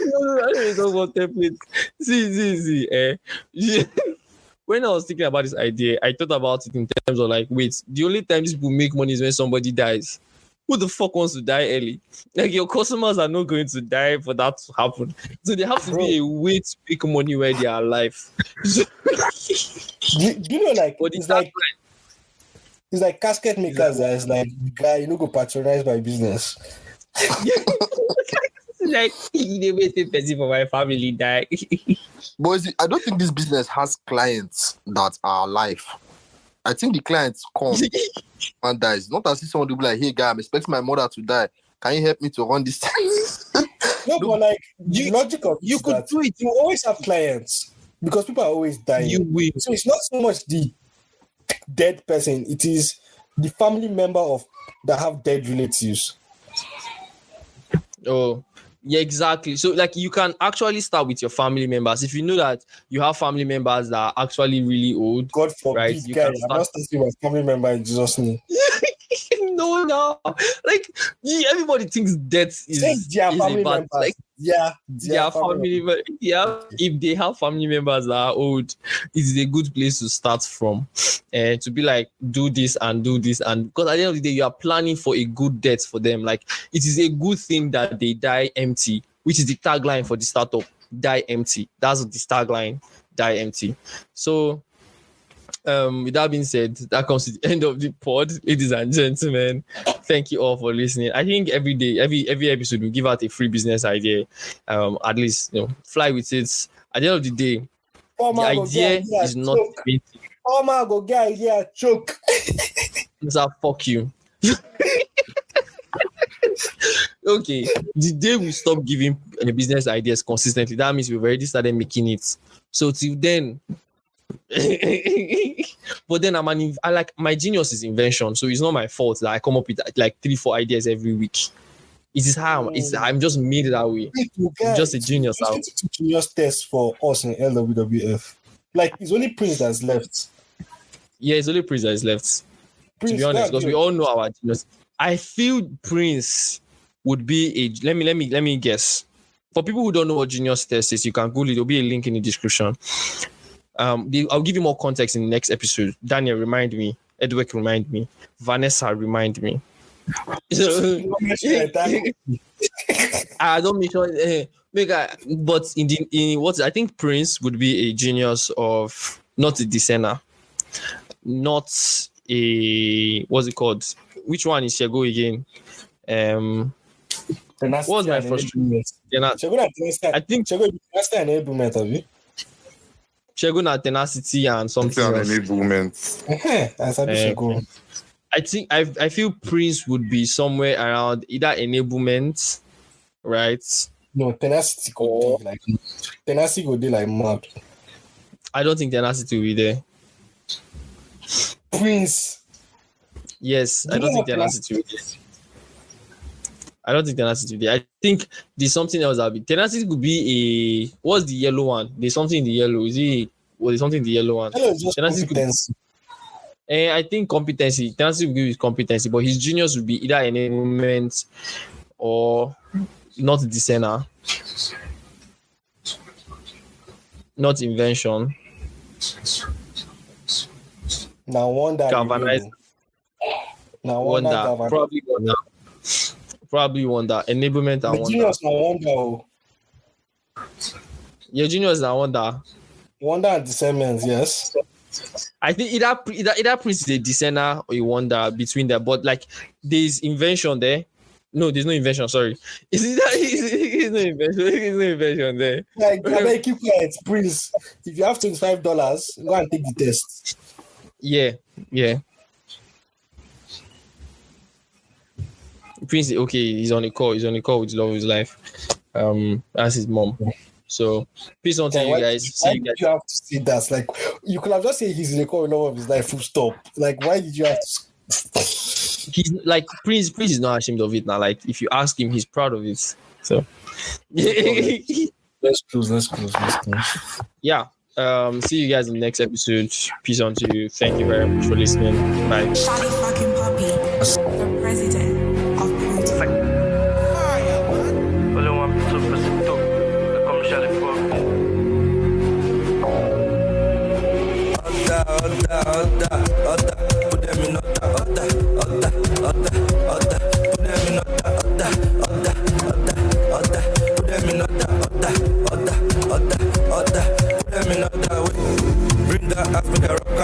No, I don't talk about templates. See. When I was thinking about this idea, I thought about it in terms of like, wait, the only time these people make money is when somebody dies. Who the fuck wants to die early? Like, your customers are not going to die for that to happen. So there has to be a way to make money while they are alive. Do you know, like, it's like casket makers that is like, guy, you know, go patronize my business. Like, they waited for my family die. Boys, I don't think this business has clients that are alive. I think the clients come and dies. Not as if someone will be like, hey guy, I'm expecting my mother to die. Can you help me to run this thing? No, but like the logic of you could do it. You always have clients because people are always dying. You will. So it's not so much the dead person, it is the family member of that have dead relatives. Oh. Yeah, exactly. So, like, you can actually start with your family members. If you know that you have family members that are actually really old, God forbid, right? I'm not starting with family member in Jesus' name. No. Like, everybody thinks death is their family a bad. members. Like, their family members. Yeah, if they have family members that are old, it is a good place to start from. To be like, do this, and because at the end of the day, you are planning for a good death for them. Like, it is a good thing that they die empty, which is the tagline for the startup. Die empty. That's the tagline. Die empty. So, with that being said, that comes to the end of the pod, ladies and gentlemen. Thank you all for listening. I think every day, every episode, we give out a free business idea. At least, fly with it. At the end of the day, the idea is not meant. Go get idea choke. Fuck you. Okay, the day we stop giving business ideas consistently, that means we've already started making it. So till then. But then I like my genius is invention, so it's not my fault that I come up with like 3-4 ideas every week. It is how I'm just made it that way. I'm just a genius. Genius test for us in LWWF. Like, it's only Prince that's left. Yeah, it's only Prince that is left. Prince, to be honest, because we all know our genius. I feel Prince would be let me guess. For people who don't know what genius test is, you can Google it. There'll be a link in the description. I'll give you more context in the next episode. Daniel, remind me. Edwick, remind me. Vanessa, remind me. I don't make sure. But I think Prince would be a genius of not a designer, not a what's it called? Which one is Shego again? What was my first? I think Shego is an enablement of it. Shego tenacity and something else. Enablement. I think I feel Prince would be somewhere around either enablement, right? No, tenacity would be like mad. I don't think tenacity will be there. Prince. Yes, I don't think tenacity will be there. I don't think tenacity will be there. I think there's something else that be. Tenacity could be a. What's the yellow one? There's something in the yellow. There's something in the yellow one. Tenacity competency. I think competency. Tenacity will give his competency, but his genius would be either enablement or not designer, not invention. Now one that galvanize. Now Wonder. Probably Wonder. Enablement and the Wonder. juniors now Wonder. Your juniors now Wonder. Wonder and discernment, yes. I think either Prince is a discerner or a Wonder between them, but like there's invention there. No, there's no invention. Sorry, it's no invention. There's no invention there. Like, I beg, keep quiet, Prince. If you have $25, go and take the test. Yeah. Prince, okay, he's on a call. He's on a call with the love of his life. That's his mom. So peace on to you guys. See you guys. You have to say that? Like, you could have just said he's in a call with the love of his life. Full stop. Like, why did you have to? He's like Prince is not ashamed of it now. Like, if you ask him, he's proud of it. So Let's close. Yeah. See you guys in the next episode. Peace on to you. Thank you very much for listening. Bye. Shawty fucking puppy, the president of Pluto. Only one piece of pussy talk. Come Shawty fuck. Oda. Put them in Oda. Put them in Oda. Put them in Oda. Bring that ass, make a rock.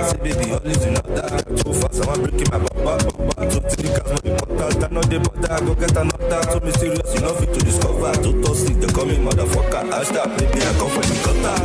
Say baby, all is in order. Too fast, I'm breaking my baba. Too thick, as no important. I know the butter, go get another. Too mysterious, enough to discover. Too toxic, they call me motherfucker. Hashtag, baby, I come for the cutter.